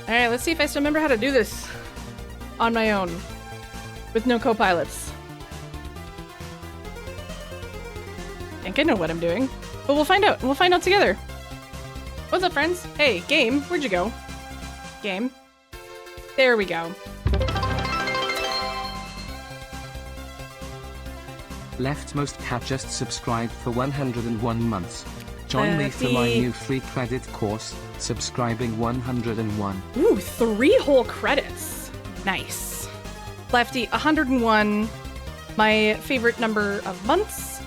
Alright, let's see if I still remember how to do this on my own with no co-pilots. I think I know what I'm doing, but we'll find out. We'll find out together. What's up, friends? Hey, game, where'd you go? Game. There we go. Leftmost cat just subscribed for 101 months. Join me for my new free credit course, subscribing 101. Ooh, 3 whole credits. Nice. Lefty, 101. My favorite number of months.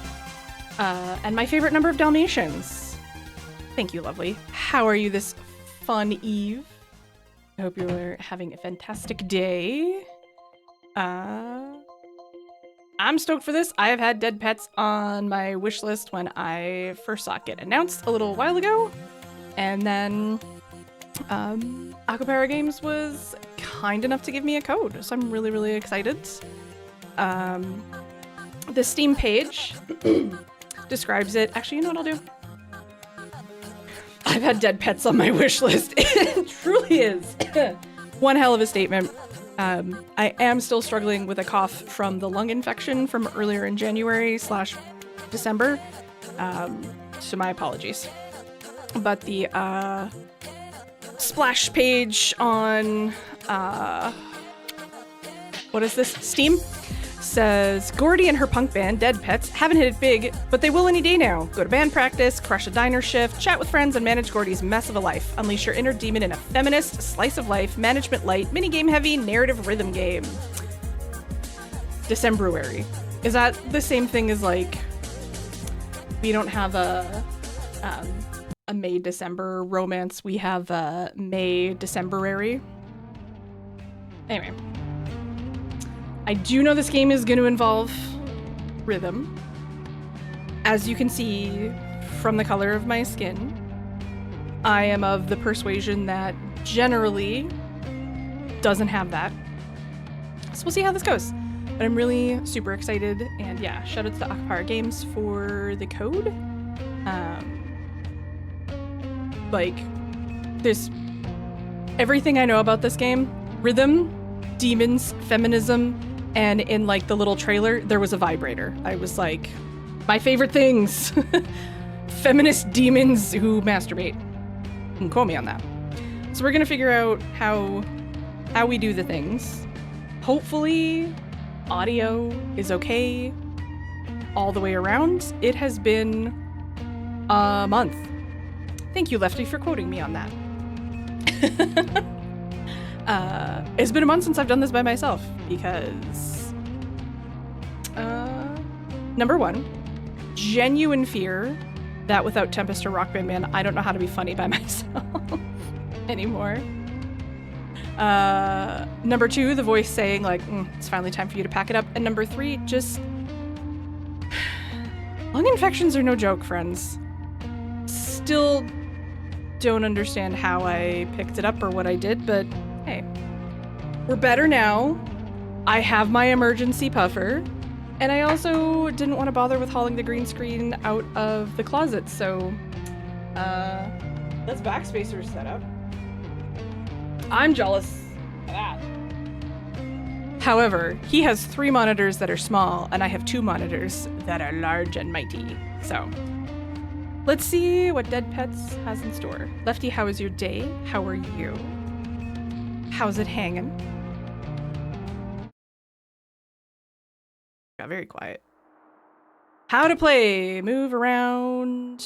And my favorite number of Dalmatians. Thank you, lovely. How are you this fun eve? I hope you're having a fantastic day. I'm stoked for this. I have had dead pets on my wish list when I first saw it get announced a little while ago. And then Akupara Games was kind enough to give me a code, so I'm really, really excited. The Steam page describes it. Actually, you know what I'll do? I've had dead pets on my wish list. It truly is one hell of a statement. I am still struggling with a cough from the lung infection from earlier in January/December. So my apologies. But the splash page on what is this? Steam says Gordy and her punk band Dead Pets haven't hit it big, but they will any day now. Go to band practice, crush a diner shift, chat with friends, and manage Gordy's mess of a life. Unleash your inner demon in a feminist, slice of life, management light, minigame heavy, narrative rhythm game. Decemberuary. Is that the same thing as like We don't have a May-December romance. We have a May-Decemberary. Anyway. I do know this game is going to involve rhythm. As you can see from the color of my skin, I am of the persuasion that generally doesn't have that. So we'll see how this goes. But I'm really super excited, and yeah, shout out to Akupara Games for the code. Like, there's everything I know about this game: rhythm, demons, feminism, and in like the little trailer, there was a vibrator. I was like, my favorite things. Feminist demons who masturbate. You can quote me on that. So we're gonna figure out how we do the things. Hopefully, audio is okay all the way around. It has been a month. Thank you, Lefty, for quoting me on that. It's been a month since I've done this by myself because, number one, genuine fear that without Tempest or Rock Band Man, I don't know how to be funny by myself anymore. Number two, the voice saying like, it's finally time for you to pack it up. And number three, just lung infections are no joke, friends. Still don't understand how I picked it up or what I did, but hey, we're better now. I have my emergency puffer, and I also didn't want to bother with hauling the green screen out of the closet, so that's backspacer set up. I'm jealous of that. However, he has 3 monitors that are small, and I have 2 monitors that are large and mighty. So, let's see what Dead Pets has in store. Lefty, how was your day? How are you? How's it hanging? Got very quiet. How to play. Move around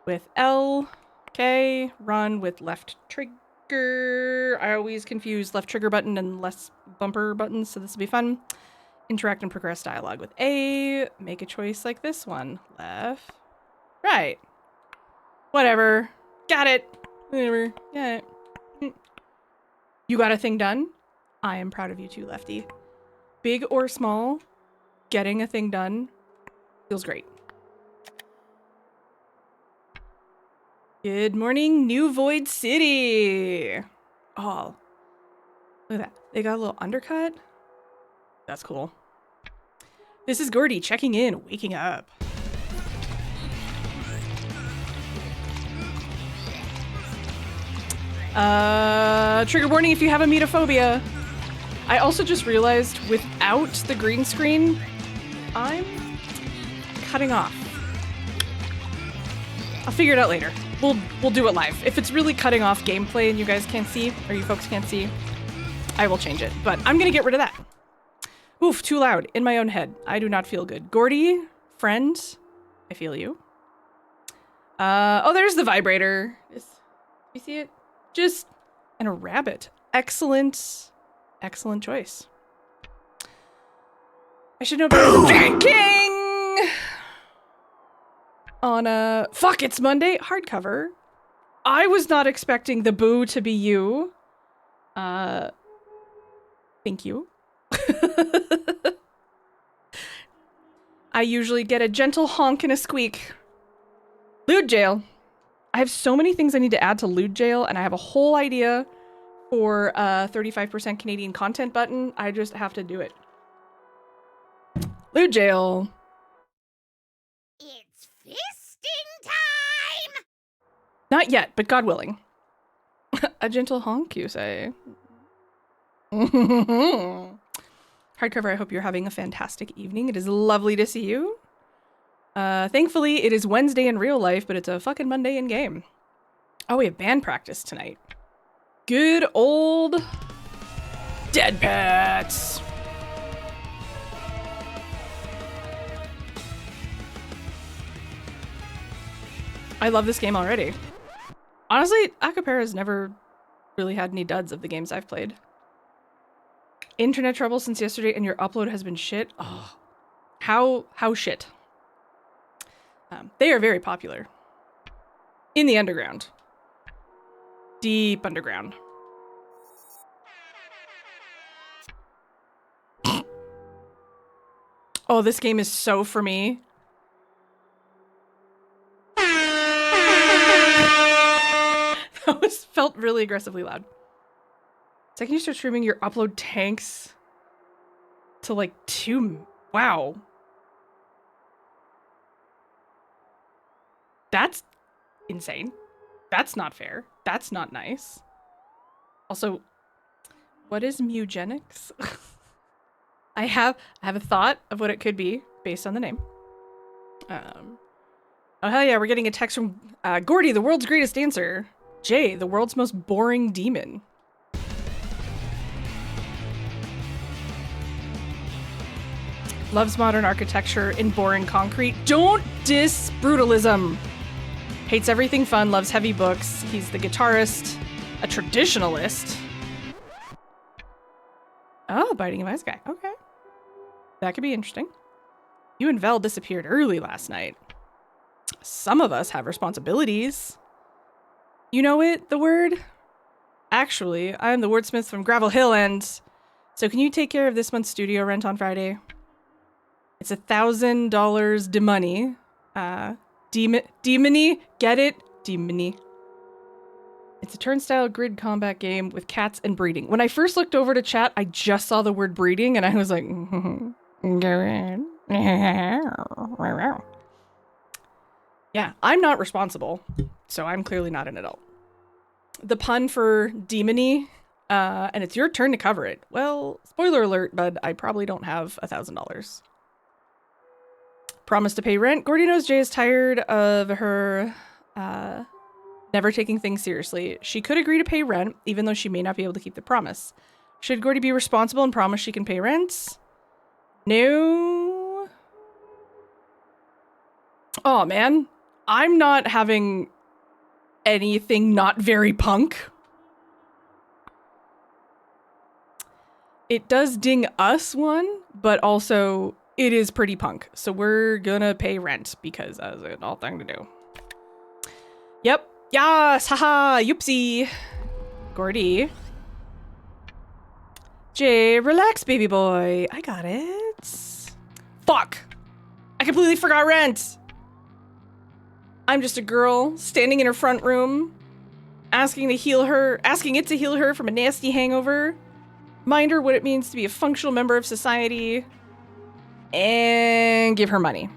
with L. Okay. Run with left trigger. I always confuse left trigger button and left bumper buttons, so this will be fun. Interact and progress dialogue with A. Make a choice like this one. Left. Right. Whatever. Got it. Whatever. Got it. You got a thing done? I am proud of you too, Lefty. Big or small, getting a thing done feels great. Good morning, New Void City. Oh, look at that. They got a little undercut. That's cool. This is Gordy checking in, waking up. Trigger warning if you have emetophobia. I also just realized without the green screen, I'm cutting off. I'll figure it out later. We'll do it live. If it's really cutting off gameplay and you guys can't see, or you folks can't see, I will change it. But I'm gonna get rid of that. Oof, too loud. In my own head. I do not feel good. Gordy, friend, I feel you. Oh, there's the vibrator. You see it? Just, and a rabbit. Excellent. Excellent choice. I should know better than drinking on a fuck. It's Monday hardcover. I was not expecting the boo to be you. Thank you. I usually get a gentle honk and a squeak. Lewd jail. I have so many things I need to add to Lewd jail, and I have a whole idea for a 35% Canadian content button. I just have to do it. Lewd jail. It's fisting time! Not yet, but God willing. A gentle honk, you say? Hardcover, I hope you're having a fantastic evening. It is lovely to see you. Thankfully, it is Wednesday in real life, but it's a fucking Monday in game. Oh, we have band practice tonight. Good old Dead Pets. I love this game already. Honestly, Akupara has never really had any duds of the games I've played. Internet trouble since yesterday and your upload has been shit. Oh, how shit. They are very popular in the underground. Deep underground. Oh, this game is so for me. That felt really aggressively loud. Second you start streaming, your upload tanks to like 2. Wow. That's insane. That's not fair. That's not nice. Also, what is Mugenics? I have a thought of what it could be based on the name. Oh hell yeah, we're getting a text from Gordy, the world's greatest dancer. Jay, the world's most boring demon. Loves modern architecture in boring concrete. Don't diss brutalism. Hates everything fun, loves heavy books. He's the guitarist, a traditionalist. Oh, Biting of Ice guy. Okay. That could be interesting. You and Vel disappeared early last night. Some of us have responsibilities. You know it, the word? Actually, I am the wordsmith from Gravel Hill, and so can you take care of this month's studio rent on Friday? It's $1,000 de money. Demony? Get it? Demony. It's a turnstile grid combat game with cats and breeding. When I first looked over to chat, I just saw the word breeding, and I was like, yeah, I'm not responsible, so I'm clearly not an adult. The pun for demony, and it's your turn to cover it. Well, spoiler alert, bud, I probably don't have $1,000. Promise to pay rent. Gordy knows Jay is tired of her never taking things seriously. She could agree to pay rent, even though she may not be able to keep the promise. Should Gordy be responsible and promise she can pay rent? No. Oh, man. I'm not having anything not very punk. It does ding us one, but also it is pretty punk. So we're gonna pay rent because that's an all thing to do. Yep. Yas. Haha. Youpsie. Gordy. Jay, relax, baby boy. I got it. Fuck. I completely forgot rent. I'm just a girl standing in her front room, asking it to heal her from a nasty hangover, remind her what it means to be a functional member of society, and give her money.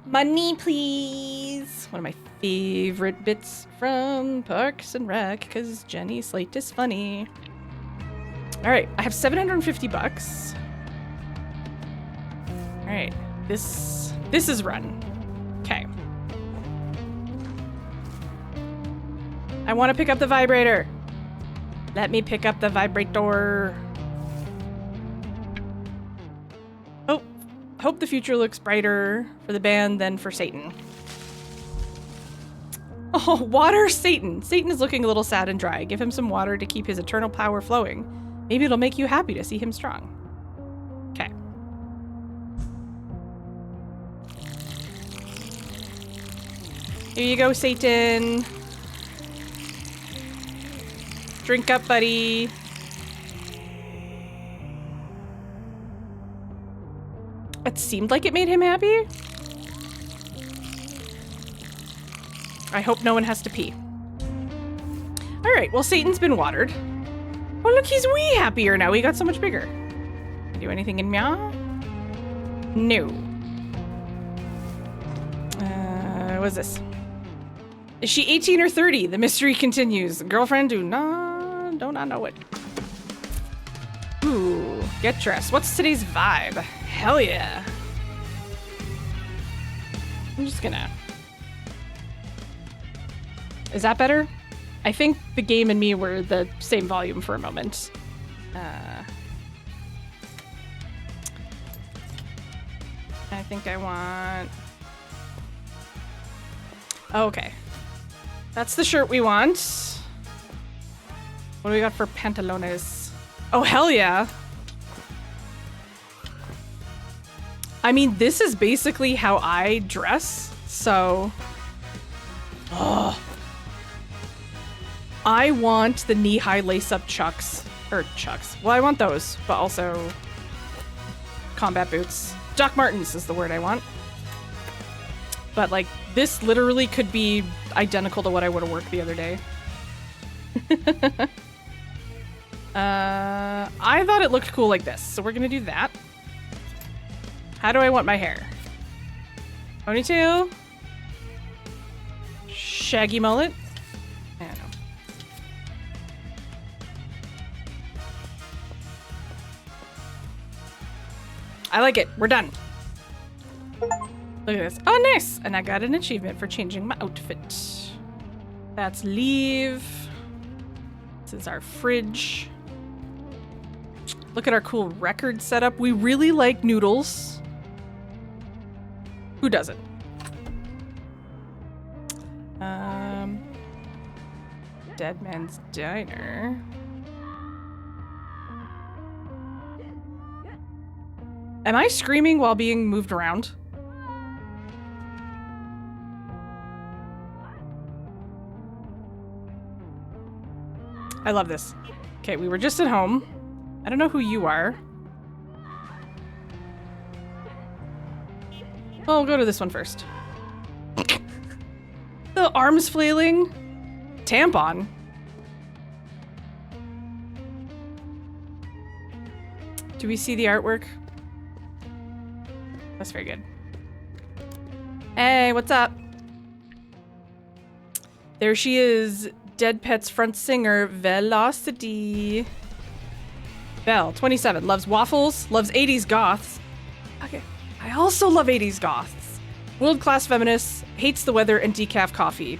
Money, please. One of my favorite bits from Parks and Rec, because Jenny Slate is funny. All right, I have $750. All right, this is run. Okay. I want to pick up the vibrator. Let me pick up the vibrator. Oh, hope the future looks brighter for the band than for Satan. Oh, water Satan. Satan is looking a little sad and dry. Give him some water to keep his eternal power flowing. Maybe it'll make you happy to see him strong. Okay. Here you go, Satan. Drink up, buddy. It seemed like it made him happy. I hope no one has to pee. All right, well, Satan's been watered. Oh, look, he's way happier now. He got so much bigger. Can I do anything in meow? No. What's this? Is she 18 or 30? The mystery continues. Girlfriend, do not know it. Ooh, get dressed. What's today's vibe? Hell yeah. I'm just gonna... Is that better? I think the game and me were the same volume for a moment. I think I want... Okay. That's the shirt we want. What do we got for pantalones? Oh, hell yeah. I mean, this is basically how I dress So, oh, I want the knee-high lace-up chucks. Or chucks. Well, I want those, but also combat boots. Doc Martens is the word I want. But, like, this literally could be identical to what I would have worked the other day. I thought it looked cool like this, so we're gonna do that. How do I want my hair? Ponytail? Shaggy mullet? I don't know. I like it. We're done. Look at this. Oh, nice! And I got an achievement for changing my outfit. That's leave. This is our fridge. Look at our cool record setup. We really like noodles. Who doesn't? Dead Man's Diner. Am I screaming while being moved around? I love this. Okay, we were just at home. I don't know who you are. Well, we'll go to this one first. The arms flailing. Tampon. Do we see the artwork? That's very good. Hey, what's up? There she is. Dead Pet's front singer, Velocity. Belle, 27, loves waffles, loves 80s goths. Okay, I also love 80s goths. World-class feminist, hates the weather and decaf coffee.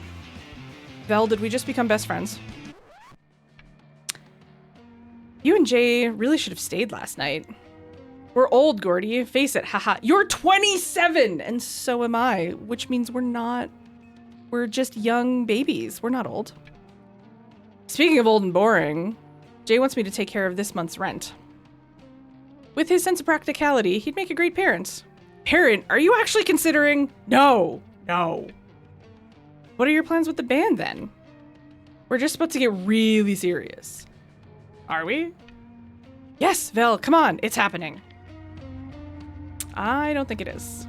Vel, did we just become best friends? You and Jay really should have stayed last night. We're old, Gordy. Face it, haha. You're 27, and so am I, which means we're not. We're just young babies. We're not old. Speaking of old and boring, Jay wants me to take care of this month's rent. With his sense of practicality, he'd make a great parent. Parent, are you actually considering? No. What are your plans with the band then? We're just about to get really serious. Are we? Yes, Vel, come on, it's happening. I don't think it is.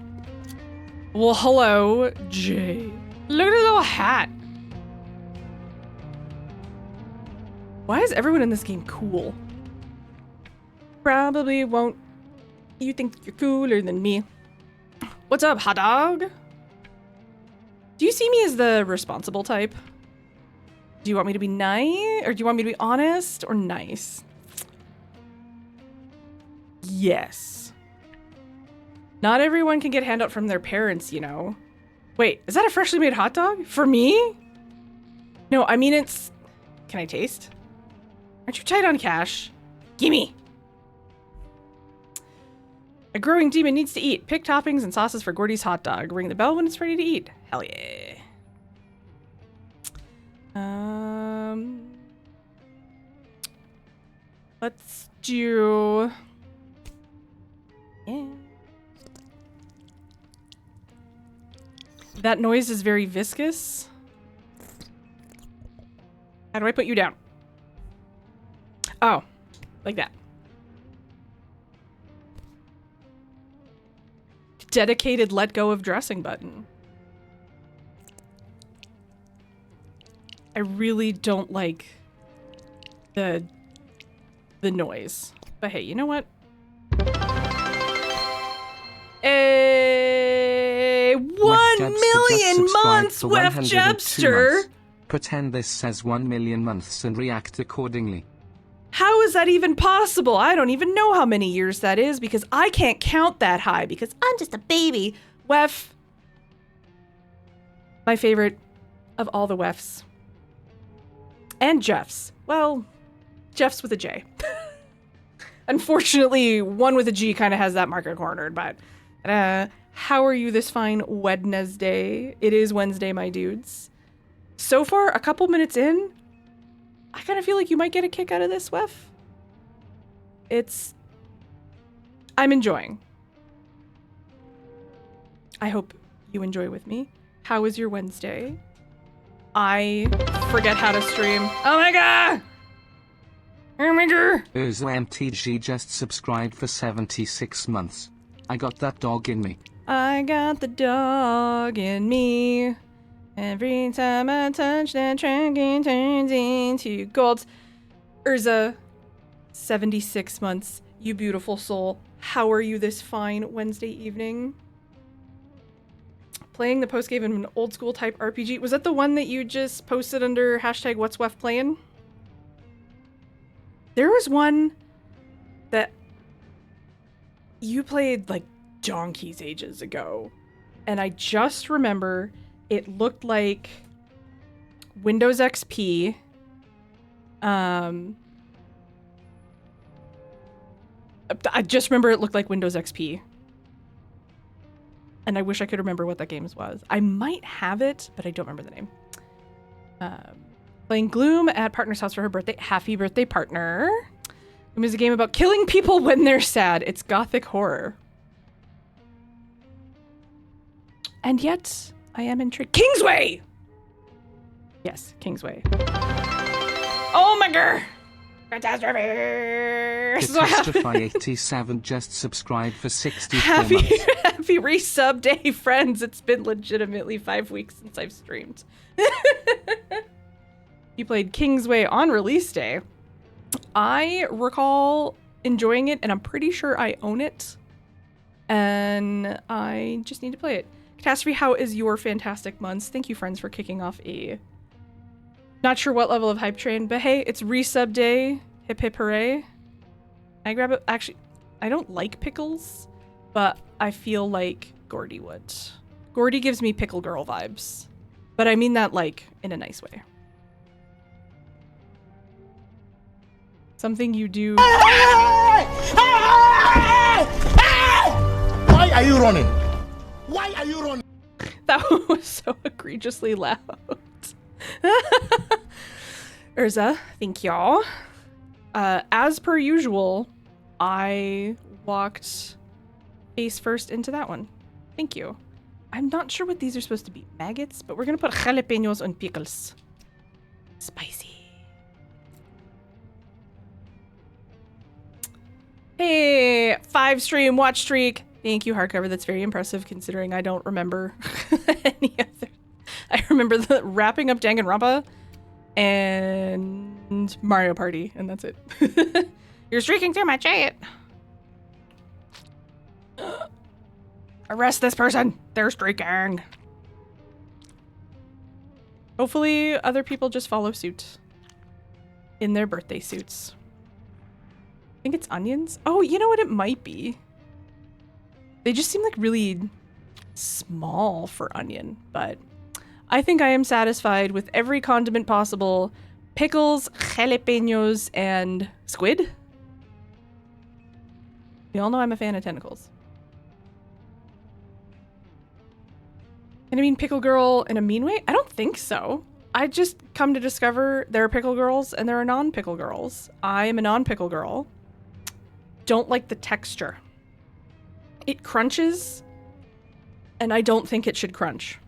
Well, hello, Jay. Look at her little hat. Why is everyone in this game cool? Probably won't. You think you're cooler than me. What's up, hot dog? Do you see me as the responsible type? Do you want me to be nice? Or do you want me to be honest or nice? Yes. Not everyone can get handout from their parents, you know. Wait, is that a freshly made hot dog? For me? No, I mean it's... Can I taste? Aren't you tight on cash? Gimme! A growing demon needs to eat. Pick toppings and sauces for Gordy's hot dog. Ring the bell when it's ready to eat. Hell yeah. Let's do... Yeah. That noise is very viscous. How do I put you down? Oh, like that. Dedicated let go of dressing button. I really don't like the noise. But hey, you know what? A 1,000,000 months, Wef Jebster. Pretend this says 1,000,000 months and react accordingly. How is that even possible? I don't even know how many years that is because I can't count that high because I'm just a baby. Wef. My favorite of all the Wefs. And Jeffs. Well, Jeffs with a J. Unfortunately, one with a G kind of has that market cornered, but how are you this fine Wednesday? It is Wednesday, my dudes. So far, a couple minutes in, I kind of feel like you might get a kick out of this, Wef. I'm enjoying. I hope you enjoy with me. How was your Wednesday? I forget how to stream. Oh my god! Oh my god! Urza MTG just subscribed for 76 months. I got that dog in me. I got the dog in me. Every time I touch that dragon turns into gold. Urza, 76 months. You beautiful soul. How are you this fine Wednesday evening? Playing the post game in an old school type RPG. Was that the one that you just posted under hashtag what's Wef playing? There was one that you played like donkeys ages ago. And I just remember it looked like Windows XP. I just remember it looked like Windows XP. And I wish I could remember what that game was. I might have it, but I don't remember the name. Playing Gloom at partner's house for her birthday. Happy birthday, partner. Gloom is a game about killing people when they're sad. It's gothic horror. And yet, I am intrigued. Kingsway! Yes, Kingsway. Oh my god! Catastrophe 87 just subscribed for 64 Happy months. happy resub day, friends. It's been legitimately 5 weeks since I've streamed. You played Kingsway on release day. I recall enjoying it, and I'm pretty sure I own it. And I just need to play it. Catastrophe, how is your fantastic months? Thank you, friends, for kicking off a... Not sure what level of hype train, but hey, it's resub day. Hip hip hooray. I grab it. Actually, I don't like pickles, but I feel like Gordy would. Gordy gives me pickle girl vibes, but I mean that like in a nice way. Something you do. Why are you running? Why are you running? That was so egregiously loud. Urza, thank y'all. As per usual, I walked face first into that one. Thank you. I'm not sure what these are supposed to be. Maggots, but we're gonna put jalapenos on pickles. Spicy. Hey, 5 stream watch streak. Thank you, hardcover. That's very impressive considering I don't remember any other. I remember the wrapping up Danganronpa and Mario Party, and that's it. You're streaking through my chat. Arrest this person. They're streaking. Hopefully other people just follow suit in their birthday suits. I think it's onions. Oh, you know what it might be? They just seem like really small for onion, but I think I am satisfied with every condiment possible. Pickles, jalapenos, and squid. You all know I'm a fan of tentacles. Can I mean pickle girl in a mean way? I don't think so. I just come to discover there are pickle girls and there are non-pickle girls. I am a non-pickle girl. Don't like the texture. It crunches, and I don't think it should crunch.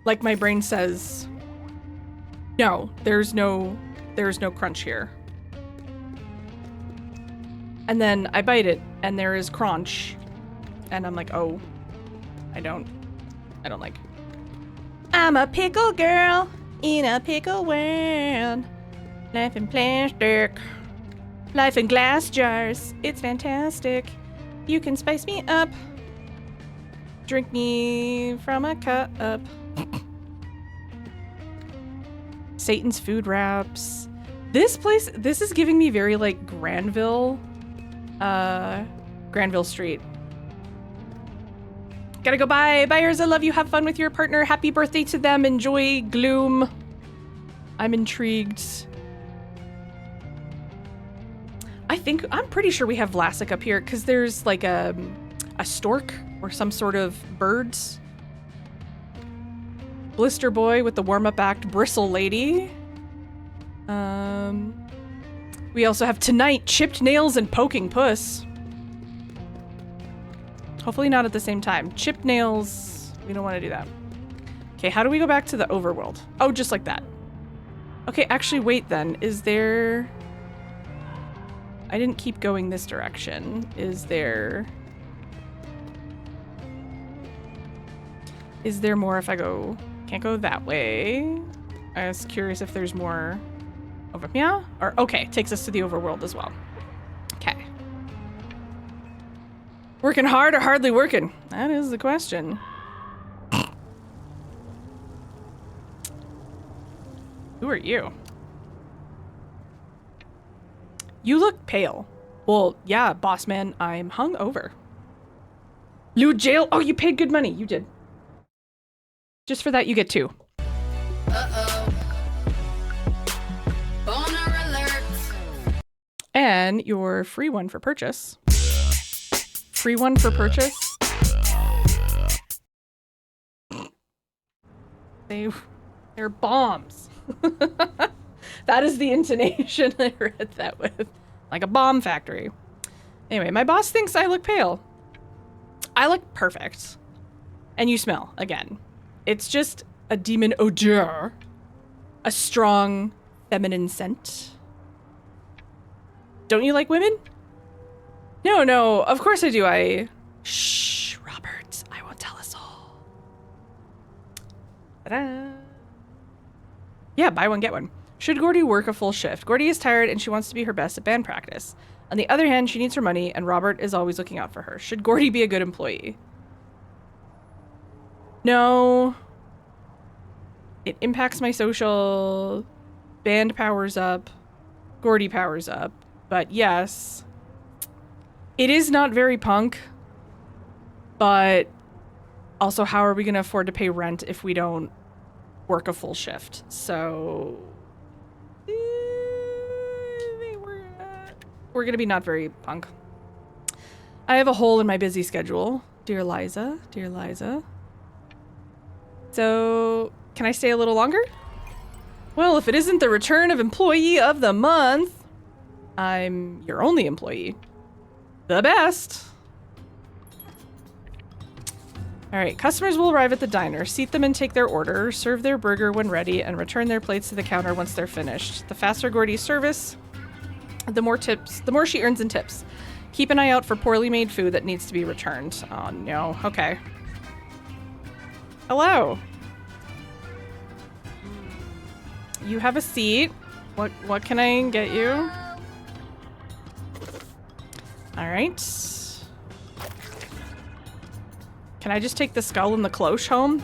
Like my brain says, no, there's no crunch here. And then I bite it, and there is crunch, and I'm like, oh, I don't like it. I'm a pickle girl in a pickle world. Life in plastic. Life in glass jars. It's fantastic. You can spice me up. Drink me from a cup. Satan's food wraps. This place, this is giving me very like Granville Street. Gotta go bye. Buyers, I love you. Have fun with your partner. Happy birthday to them. Enjoy Gloom. I'm intrigued. I'm pretty sure we have Vlasic up here because there's like a stork or some sort of birds. Blister Boy with the warm-up act, Bristle Lady. We also have Tonight, Chipped Nails, and Poking Puss. Hopefully not at the same time. Chipped Nails We don't want to do that. Okay, how do we go back to the overworld? Oh, just like that. Okay, actually, wait then. Is there... I didn't keep going this direction. Is there more if I go... Can't go that way. I was curious if there's more over... Yeah? Or, okay, takes us to the overworld as well. Okay. Working hard or hardly working? That is the question. Who are you? You look pale. Well, yeah, boss man, I'm hungover. Loot jail? Oh, you paid good money. You did. Just for that, you get 2. Uh-oh. Boner alert. And your free one for purchase. Free one for purchase? They're bombs. That is the intonation I read that with. Like a bomb factory. Anyway, my boss thinks I look pale. I look perfect. And you smell, again. It's just a demon odor. A strong feminine scent. Don't you like women? No, of course I do. Shh, Robert, I won't tell us all. Ta-da. Yeah, buy one, get one. Should Gordy work a full shift? Gordy is tired and she wants to be her best at band practice. On the other hand, she needs her money and Robert is always looking out for her. Should Gordy be a good employee? No. It impacts my social. Band powers up. Gordy powers up. But yes. It is not very punk. But also, how are we going to afford to pay rent if we don't work a full shift? So we're going to be not very punk. I have a hole in my busy schedule. Dear Liza. So, can I stay a little longer? Well, if it isn't the return of employee of the month, I'm your only employee. The best. All right, customers will arrive at the diner, seat them and take their order, serve their burger when ready, and return their plates to the counter once they're finished. The faster Gordy's service, the more she earns in tips. Keep an eye out for poorly made food that needs to be returned. Oh no, okay. Hello. You have a seat. What can I get you? All right. Can I just take the skull and the cloche home?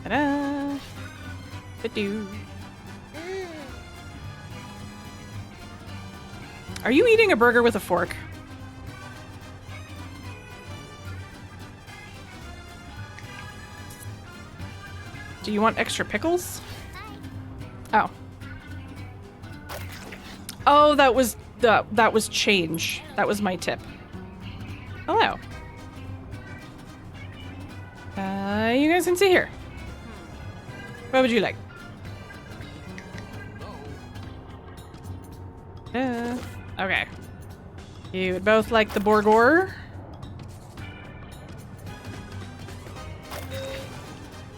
Ta-da! Ba-doo. Are you eating a burger with a fork? Do you want extra pickles? Oh. Oh, that was change. That was my tip. Hello. You guys can see here. What would you like? Okay. You would both like the burger.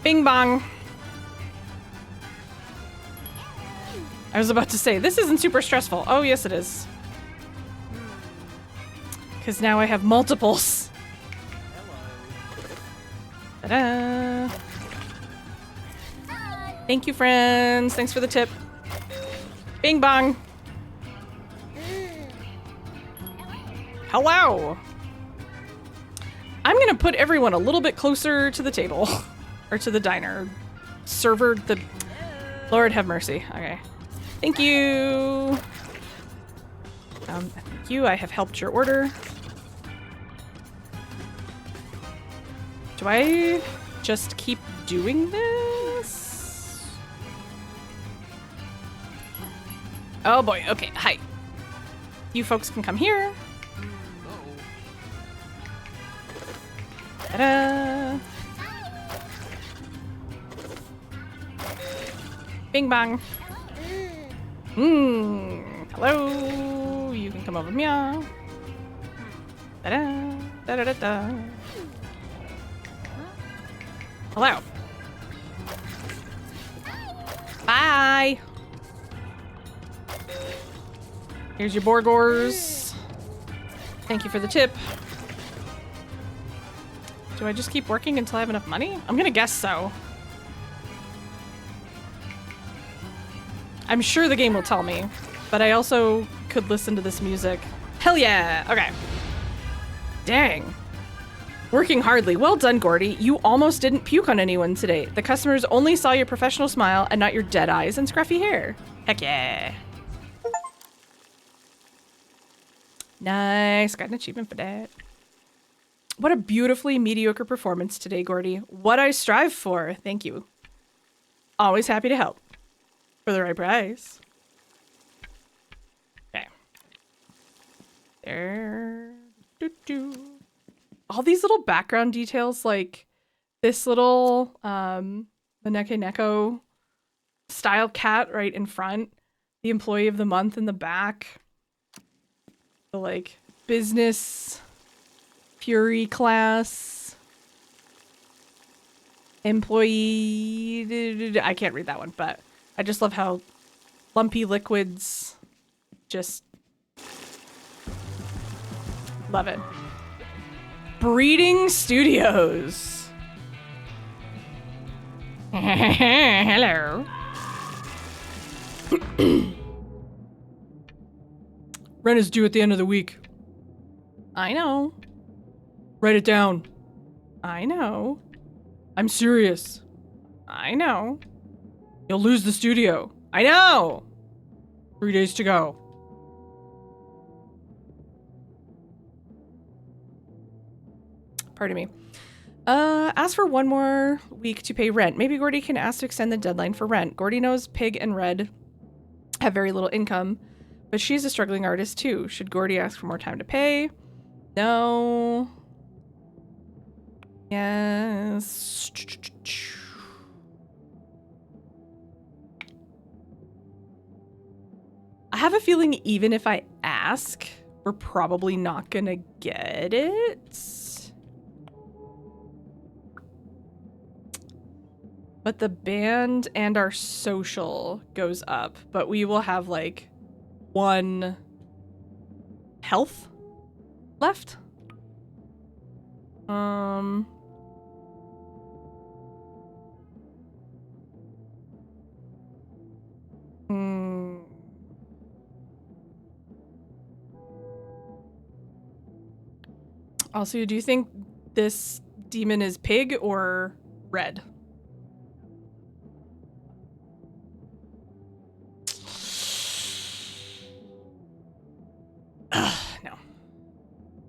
Bing bong. I was about to say, this isn't super stressful. Oh, yes, it is. Because now I have multiples. Ta-da! Thank you, friends. Thanks for the tip. Bing bong. Hello. I'm gonna put everyone a little bit closer to the table. Or to the diner. Server, the... Lord have mercy. Okay. Thank you. Thank you. I have helped your order. Do I just keep doing this? Oh boy. Okay. Hi. You folks can come here. Ta-da. Bing bong. Hello. You can come over. Meow. Da-da. Da-da-da-da. Hello. Bye. Here's your Borgors. Thank you for the tip. Do I just keep working until I have enough money? I'm gonna guess so. I'm sure the game will tell me, but I also could listen to this music. Hell yeah! Okay. Dang. Working hardly. Well done, Gordy. You almost didn't puke on anyone today. The customers only saw your professional smile and not your dead eyes and scruffy hair. Heck yeah. Nice. Got an achievement for that. What a beautifully mediocre performance today, Gordy. What I strive for. Thank you. Always happy to help. For the right price. Okay. There. Doo-doo. All these little background details, like this little Maneke Neko style cat right in front, the employee of the month in the back, the like business fury class employee. I can't read that one, but I just love how lumpy liquids just love it. Breeding Studios. Hello. Rent is due at the end of the week. I know. Write it down. I know. I'm serious. I know. You'll lose the studio. I know. 3 days to go. Pardon me. Ask for 1 more week to pay rent. Maybe Gordy can ask to extend the deadline for rent. Gordy knows Pig and Red have very little income, but she's a struggling artist too. Should Gordy ask for more time to pay? No. Yes. I have a feeling even if I ask, we're probably not gonna get it. But the band and our social goes up, but we will have like 1 health left. Also, do you think this demon is pig or red? No.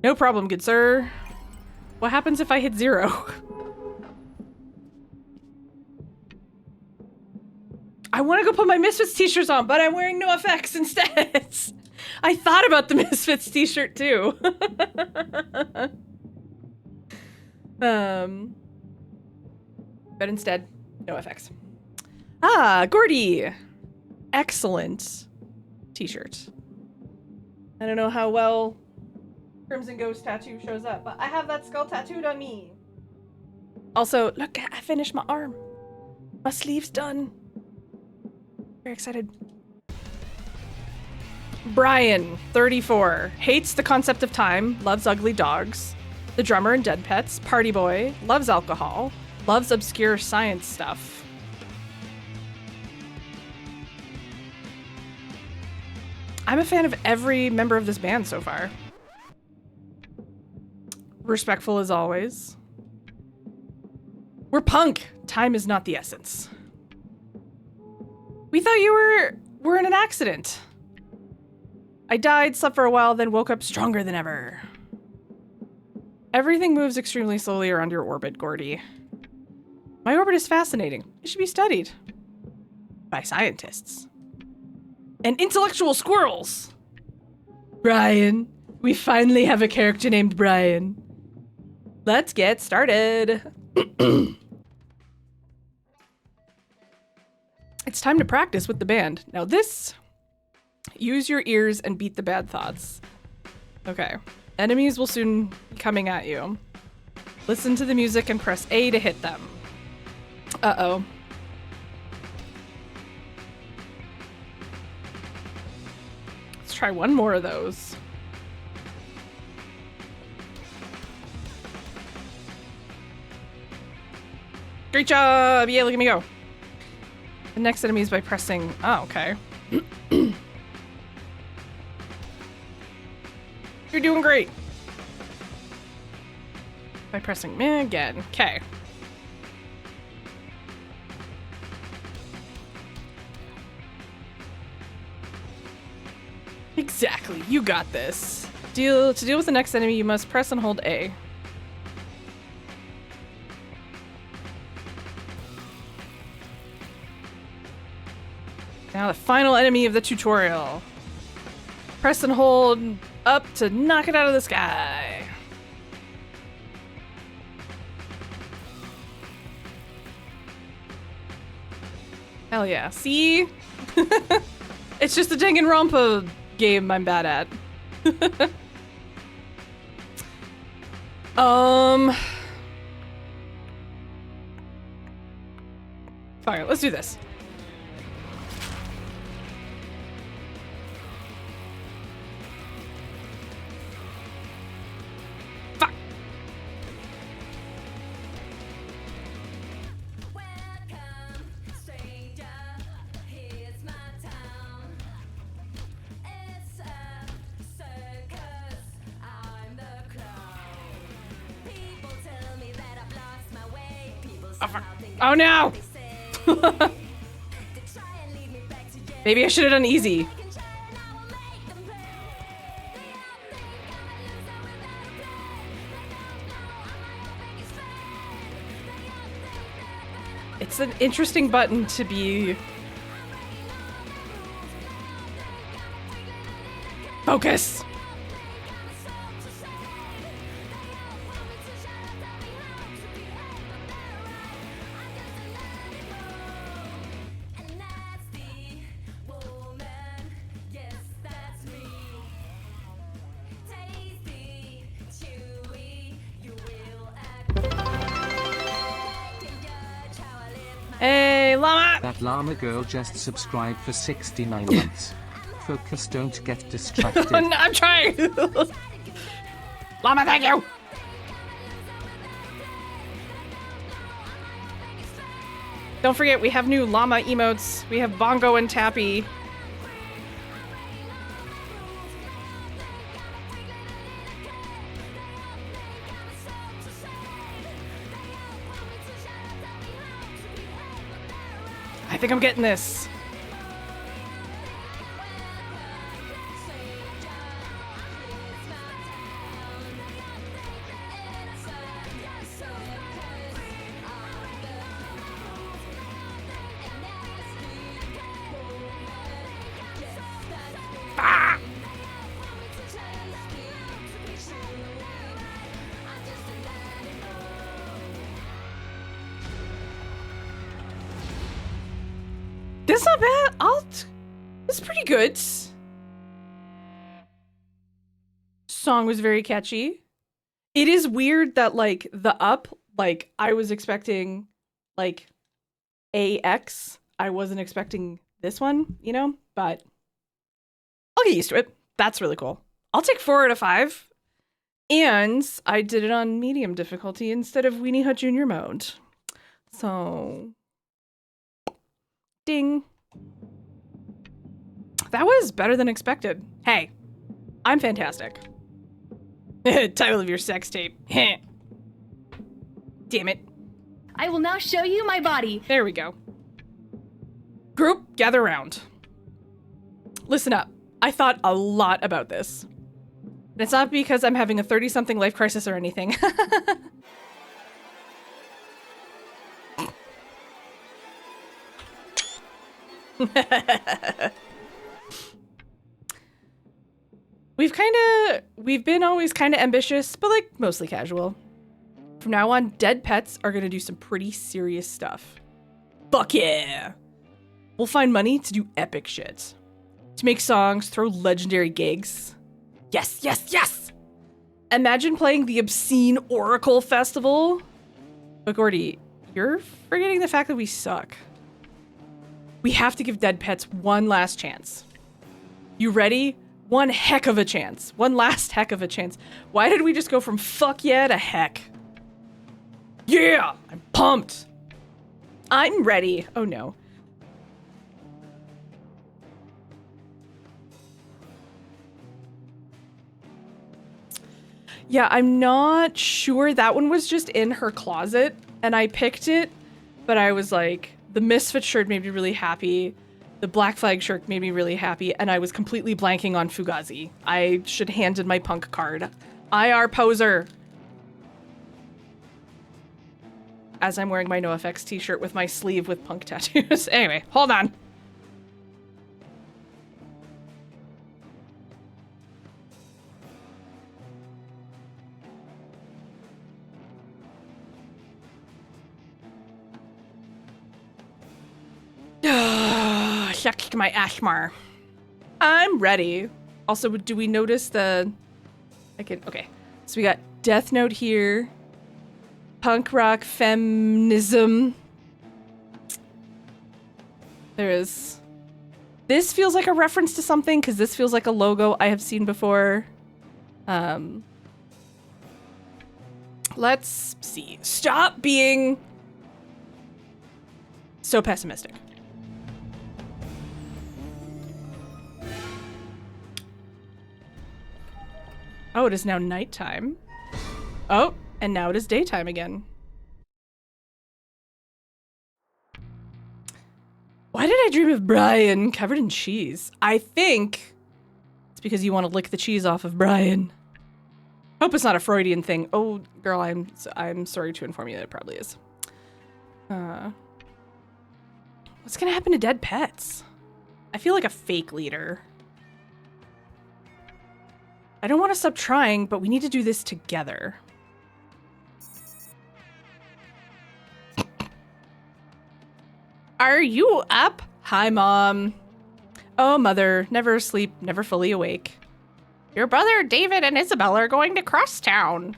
No problem, good sir. What happens if I hit 0? I want to go put my Misfits t-shirts on, but I'm wearing no effects instead. I thought about the Misfits t-shirt too. But instead, no effects. Ah, Gordy. Excellent t-shirt. I don't know how well Crimson Ghost tattoo shows up, but I have that skull tattooed on me. Also, look, I finished my arm. My sleeve's done. Very excited. Brian, 34, hates the concept of time, loves ugly dogs, the drummer and dead pets, party boy, loves alcohol, loves obscure science stuff. I'm a fan of every member of this band so far. Respectful as always. We're punk. Time is not the essence. We thought you were in an accident. I died, slept for a while, then woke up stronger than ever. Everything moves extremely slowly around your orbit, Gordy. My orbit is fascinating. It should be studied. By scientists. And intellectual squirrels! Brian. We finally have a character named Brian. Let's get started. It's time to practice with the band. Now this, use your ears and beat the bad thoughts. Okay. Enemies will soon be coming at you. Listen to the music and press A to hit them. Uh-oh. Let's try one more of those. Great job! Yeah, look at me go. The next enemy is by pressing... Oh, okay. You're doing great. By pressing me again. Okay. Exactly. You got this. To deal with the next enemy, you must press and hold A. Now the final enemy of the tutorial. Press and hold up to knock it out of the sky. Hell yeah. See? It's just a Danganronpa game I'm bad at. Fine, let's do this. Fuck. Oh, fuck. Oh no! Maybe I should have done easy. It's an interesting button to be... Focus! Hey, llama! That llama girl just subscribed for 69 months. Focus, don't get distracted. No, I'm trying! Llama, thank you! Don't forget, we have new llama emotes. We have Bongo and Tappy. I think I'm getting this. Ah! That's not bad. It's pretty good. Song was very catchy. It is weird that like the up, like I was expecting like AX. I wasn't expecting this one, you know, but I'll get used to it. That's really cool. I'll take 4 out of 5. And I did it on medium difficulty instead of Weenie Hut Junior mode. So ding. That was better than expected. Hey, I'm fantastic. Title of your sex tape. Damn it. I will now show you my body. There we go. Group, gather round. Listen up. I thought a lot about this. And it's not because I'm having a 30-something life crisis or anything. We've been always kind of ambitious, but like mostly casual. From now on, dead pets are gonna do some pretty serious stuff. Fuck yeah! We'll find money to do epic shit. To make songs, throw legendary gigs. Yes, yes, yes! Imagine playing the Obscene Oracle Festival. But Gordy, You're forgetting the fact that we suck. We have to give dead pets one last chance. You ready? One heck of a chance. One last heck of a chance. Why did we just go from fuck yeah to heck? Yeah! I'm pumped. I'm ready. Oh no. Yeah, I'm not sure. That one was just in her closet and I picked it, but I was like, the Misfit shirt made me really happy. The Black Flag shirt made me really happy, and I was completely blanking on Fugazi. I should hand in my punk card. IR poser. As I'm wearing my NoFX t-shirt with my sleeve with punk tattoos. Anyway, hold on. Shuck my Ashmar. I'm ready. Also, do we notice the... Okay. So we got Death Note here. Punk rock feminism. There is... This feels like a reference to something, because this feels like a logo I have seen before. Let's see. Stop being so pessimistic. Oh, it is now nighttime. Oh, and now it is daytime again. Why did I dream of Brian covered in cheese? I think it's because you want to lick the cheese off of Brian. Hope it's not a Freudian thing. Oh, girl, I'm sorry to inform you that it probably is. What's gonna happen to dead pets? I feel like a fake leader. I don't want to stop trying, but we need to do this together. Are you up? Hi, Mom. Oh, Mother. Never asleep, never fully awake. Your brother David and Isabel are going to Crosstown.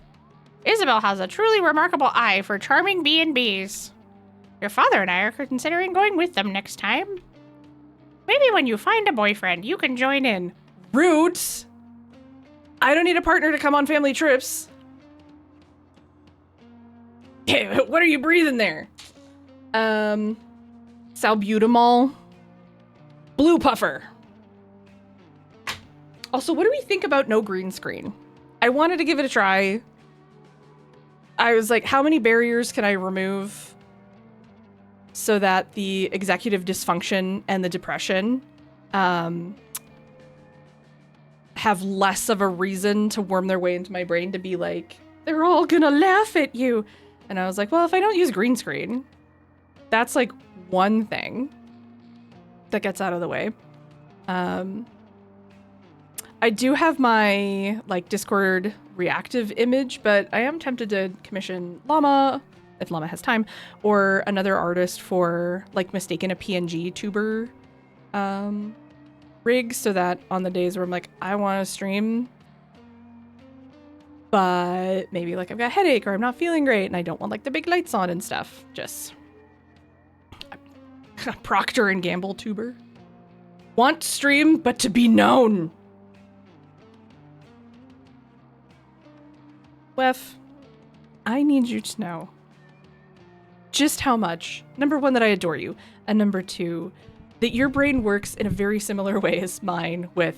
Isabel has a truly remarkable eye for charming B&Bs. Your father and I are considering going with them next time. Maybe when you find a boyfriend, you can join in. Roots! I don't need a partner to come on family trips. Hey, what are you breathing there? Salbutamol. Blue puffer. Also, what do we think about no green screen? I wanted to give it a try. I was like, how many barriers can I remove so that the executive dysfunction and the depression have less of a reason to worm their way into my brain to be like, they're all gonna laugh at you. And I was like, well, if I don't use green screen, that's like one thing that gets out of the way. I do have my like Discord reactive image, but I am tempted to commission Llama, if Llama has time, or another artist for like mistaken a PNG tuber rig, so that on the days where I'm like, I want to stream, but maybe like I've got a headache or I'm not feeling great and I don't want like the big lights on and stuff. Just a Procter and Gamble tuber. Want stream, but to be known. Wef, I need you to know just how much, number one, that I adore you, and number two, that your brain works in a very similar way as mine with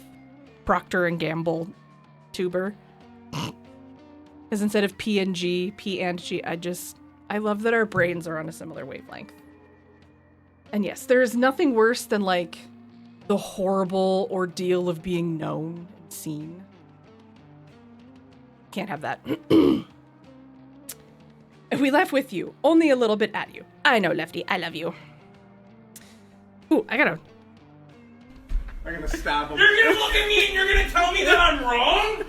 Procter and Gamble tuber. Because instead of P and G, P and G, I love that our brains are on a similar wavelength. And yes, there is nothing worse than like the horrible ordeal of being known and seen. Can't have that. If we laugh with you, only a little bit at you. I know, Lefty, I love you. Ooh, I'm gonna stab him. You're gonna look at me and you're gonna tell me that I'm wrong?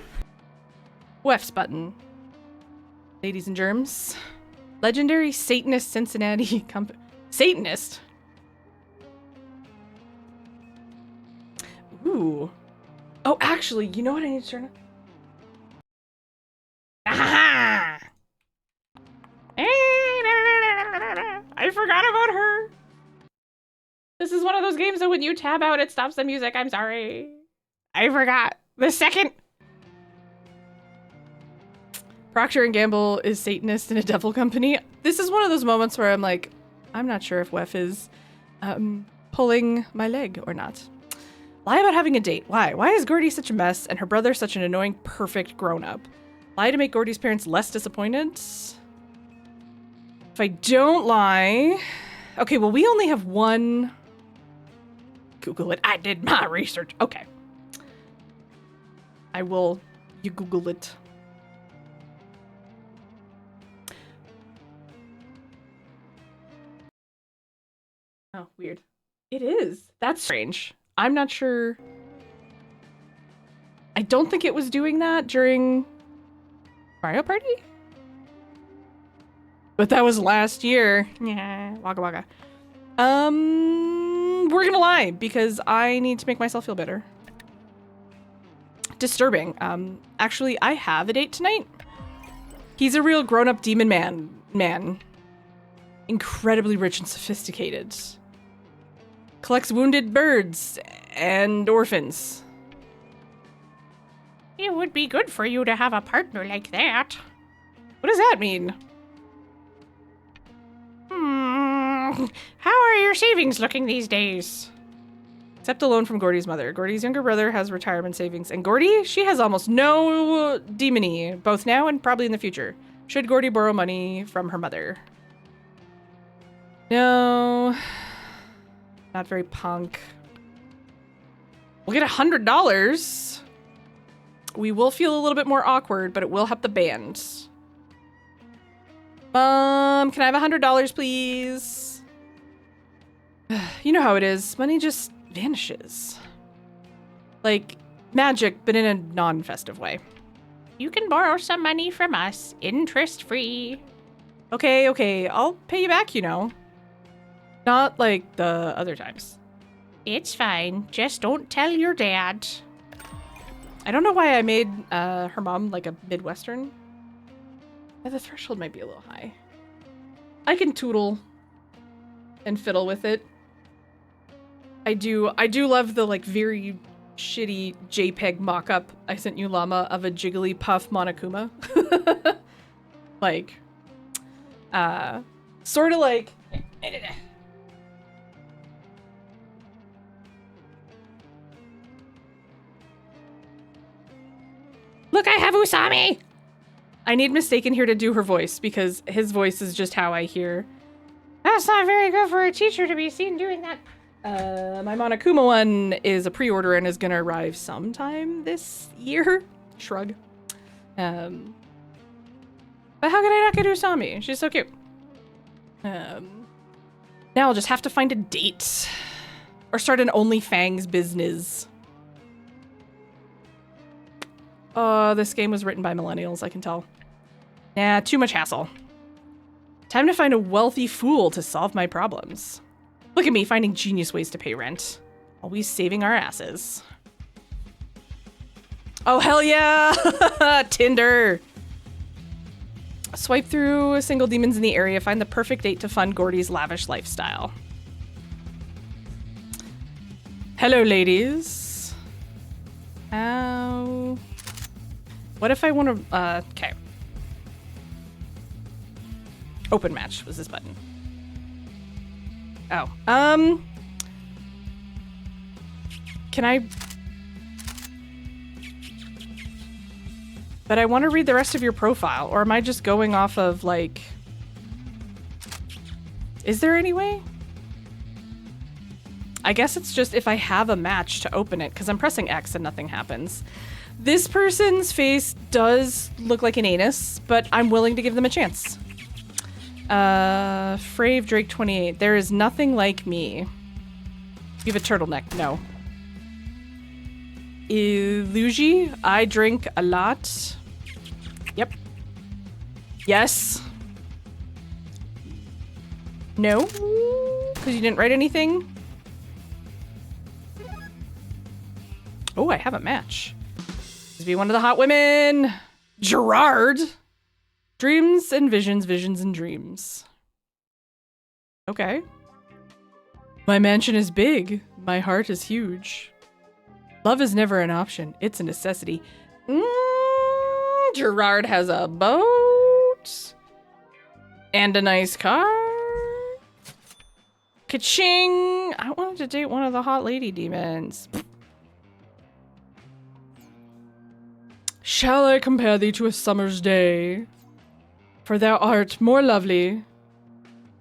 Wef's button. Ladies and germs. Legendary Satanist Cincinnati company. Satanist? Ooh. Oh, actually, you know what I need to turn on? Aha! I forgot about her. This is one of those games that when you tab out, it stops the music. I'm sorry. I forgot. The second. Procter & Gamble is Satanist in a devil company. This is one of those moments where I'm like, I'm not sure if Wef is pulling my leg or not. Lie about having a date. Why? Why is Gordy such a mess and her brother such an annoying, perfect grown-up? Lie to make Gordy's parents less disappointed? If I don't lie... Okay, well, we only have one... Google it. I did my research. Okay. I will... You Google it. Oh, weird. It is. That's strange. I'm not sure. I don't think it was doing that during Mario Party? But that was last year. Yeah, waka waka. We're gonna lie because I need to make myself feel better. Disturbing. Actually, I have a date tonight. He's a real grown-up demon man. Incredibly rich and sophisticated. Collects wounded birds and orphans. It would be good for you to have a partner like that. What does that mean? How are your savings looking these days? Except a loan from Gordy's mother. Gordy's younger brother has retirement savings. And Gordy, she has almost no demony, both now and probably in the future. Should Gordy borrow money from her mother? No. Not very punk. We'll get $100. We will feel a little bit more awkward, but it will help the band. Can I have $100, please? You know how it is. Money just vanishes. Like magic, but in a non-festive way. You can borrow some money from us, interest-free. Okay. I'll pay you back, you know. Not like the other times. It's fine. Just don't tell your dad. I don't know why I made her mom like a Midwestern. Yeah, the threshold might be a little high. I can tootle and fiddle with it. I do love the like very shitty JPEG mock-up I sent you, Llama, of a Jigglypuff Monokuma. Like, sort of like... Look, I have Usami! I need Mistaken here to do her voice, because his voice is just how I hear. That's not very good for a teacher to be seen doing that. My Monokuma one is a pre-order and is gonna arrive sometime this year. Shrug. But how could I not get Usami? She's so cute. Now I'll just have to find a date. Or start an OnlyFangs business. This game was written by millennials, I can tell. Nah, too much hassle. Time to find a wealthy fool to solve my problems. Look at me finding genius ways to pay rent. Always saving our asses. Oh, hell yeah! Tinder! Swipe through single demons in the area, find the perfect date to fund Gordy's lavish lifestyle. Hello, ladies. Ow. What if I want to, okay. Open match was this button. Oh, can I? But I want to read the rest of your profile, or am I just going off of like, is there any way? I guess it's just if I have a match to open it, because I'm pressing X and nothing happens. This person's face does look like an anus, but I'm willing to give them a chance. Frave Drake 28. There is nothing like me. You have a turtleneck. No. Illugi. I drink a lot. Yep. Yes. No. Because you didn't write anything. Oh, I have a match. This be one of the hot women. Gerard. Dreams and visions, visions and dreams. Okay. My mansion is big. My heart is huge. Love is never an option. It's a necessity. Gerard has a boat. And a nice car. Ka-ching! I wanted to date one of the hot lady demons. Shall I compare thee to a summer's day? For thou art more lovely.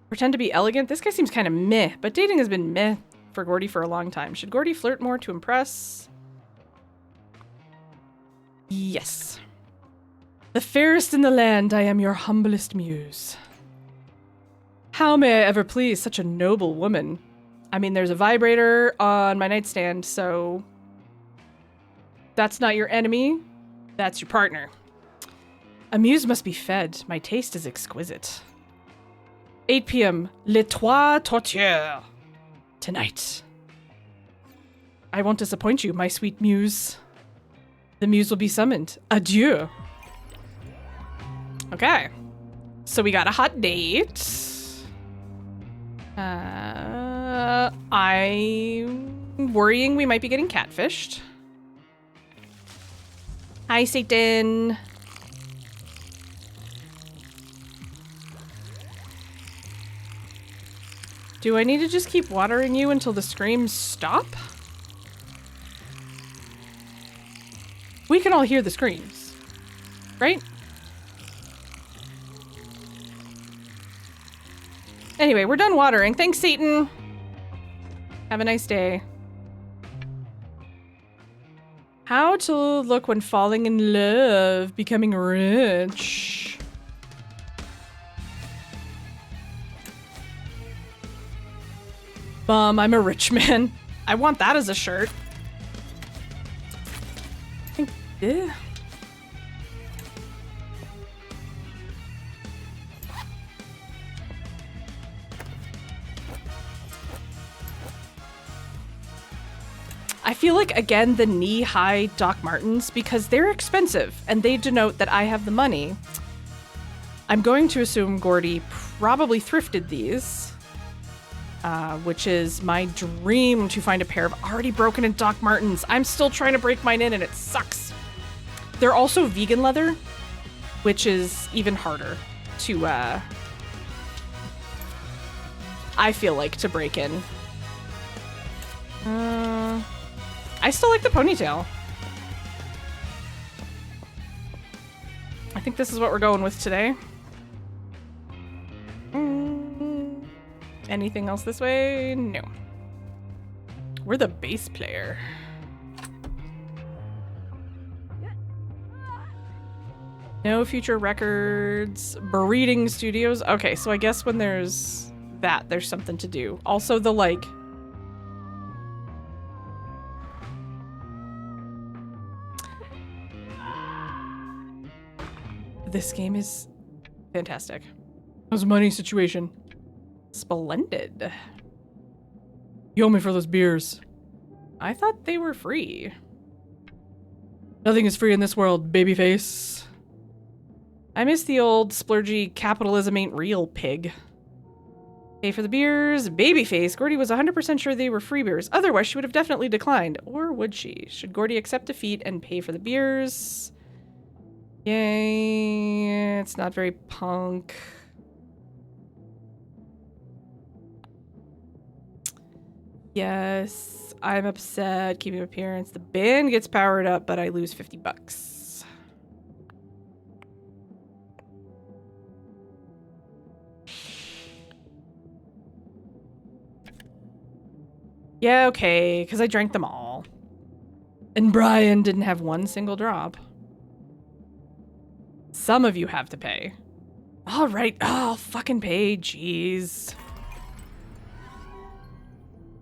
Pretend to be elegant? This guy seems kind of meh, but dating has been meh for Gordy for a long time. Should Gordy flirt more to impress? Yes. The fairest in the land, I am your humblest muse. How may I ever please such a noble woman? I mean, there's a vibrator on my nightstand, so that's not your enemy. That's your partner. A muse must be fed. My taste is exquisite. 8 p.m. Les Trois Tortures. Tonight. I won't disappoint you, my sweet muse. The muse will be summoned. Adieu. Okay. So we got a hot date. I'm worrying we might be getting catfished. Hi, Satan. Do I need to just keep watering you until the screams stop? We can all hear the screams, right? Anyway, we're done watering. Thanks, Satan. Have a nice day. How to look when falling in love, becoming rich. I'm a rich man. I want that as a shirt. Yeah. I feel like, again, the knee-high Doc Martens, because they're expensive and they denote that I have the money. I'm going to assume Gordy probably thrifted these, which is my dream to find a pair of already broken in Doc Martens. I'm still trying to break mine in and it sucks. They're also vegan leather, which is even harder to, I feel like, to break in. I still like the ponytail. I think this is what we're going with today. Anything else this way? No. We're the bass player. No future records. Breeding studios. Okay, so I guess when there's that, there's something to do. Also the, like... This game is fantastic. How's the money situation? Splendid. You owe me for those beers. I thought they were free. Nothing is free in this world, babyface. I miss the old splurgy capitalism ain't real pig. Pay for the beers. Babyface. Gordy was 100% sure they were free beers. Otherwise, she would have definitely declined. Or would she? Should Gordy accept defeat and pay for the beers? Yay. It's not very punk. Yes. I'm upset. Keeping appearance. The band gets powered up, but I lose $50. Yeah, okay, because I drank them all. And Brian didn't have one single drop. Some of you have to pay. All right, I'll fucking pay, jeez.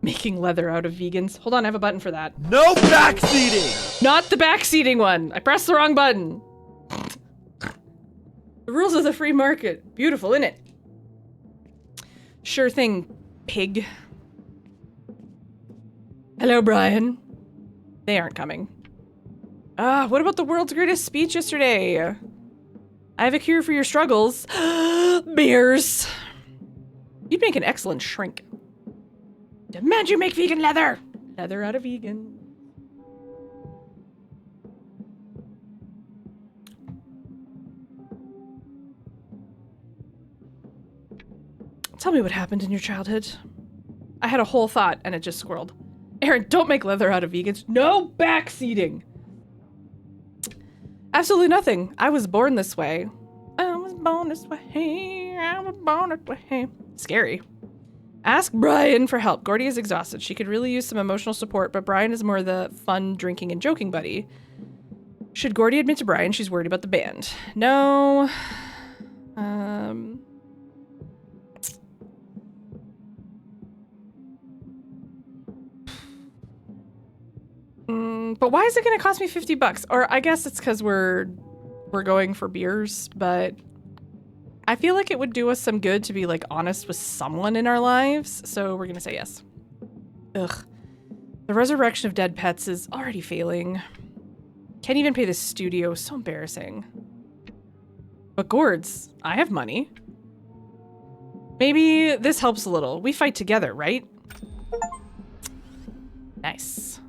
Making leather out of vegans. Hold on, I have a button for that. No backseating! Not the backseating one. I pressed the wrong button. The rules of the free market. Beautiful, innit? Sure thing, pig. Hello, Brian. They aren't coming. What about the world's greatest speech yesterday? I have a cure for your struggles. Beers. You'd make an excellent shrink. Demand you make vegan leather! Leather out of vegan. Tell me what happened in your childhood. I had a whole thought and it just squirreled. Aaron, don't make leather out of vegans. No backseating! Absolutely nothing. I was born this way. I was born this way. I was born this way. Scary. Ask Brian for help. Gordy is exhausted. She could really use some emotional support, but Brian is more the fun, drinking, and joking buddy. Should Gordy admit to Brian she's worried about the band? No. But why is it gonna cost me $50? Or I guess it's because we're going for beers, but I feel like it would do us some good to be like honest with someone in our lives, so we're gonna say yes. Ugh. The resurrection of dead pets is already failing. Can't even pay the studio, so embarrassing. But Gourds, I have money. Maybe this helps a little. We fight together, right? Nice.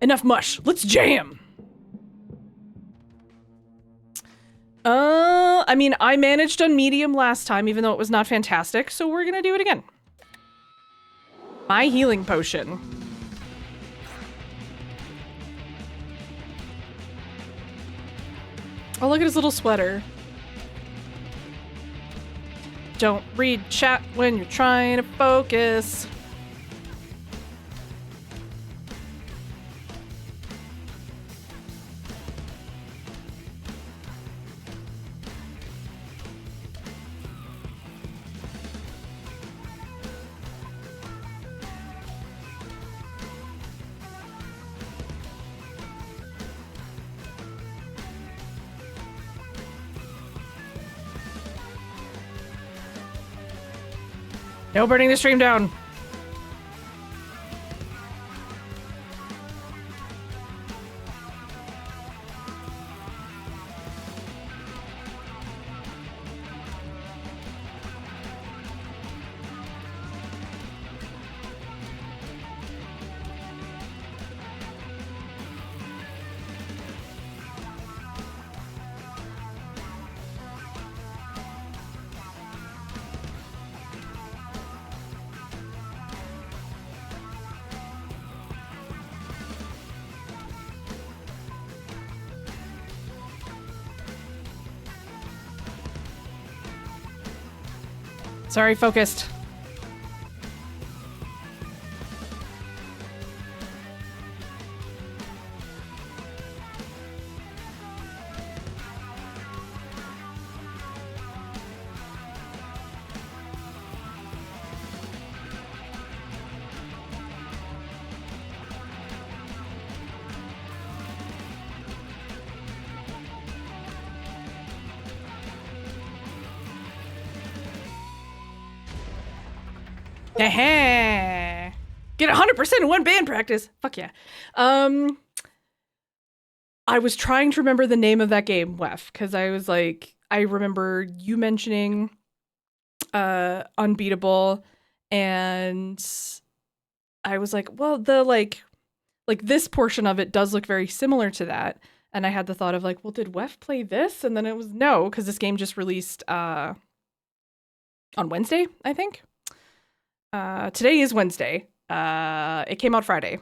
Enough mush. Let's jam. I mean, I managed on medium last time, even though it was not fantastic, so we're gonna do it again. My healing potion. Oh, look at his little sweater. Don't read chat when you're trying to focus. No burning the stream down. Sorry, focused. Get 100% in one band practice. Fuck yeah. I was trying to remember the name of that game, Wef, because I was like, I remember you mentioning Unbeatable, and I was like, well, the like this portion of it does look very similar to that. And I had the thought of like, well, did Wef play this? And then it was no, because this game just released on Wednesday, I think. Today is Wednesday. It came out Friday.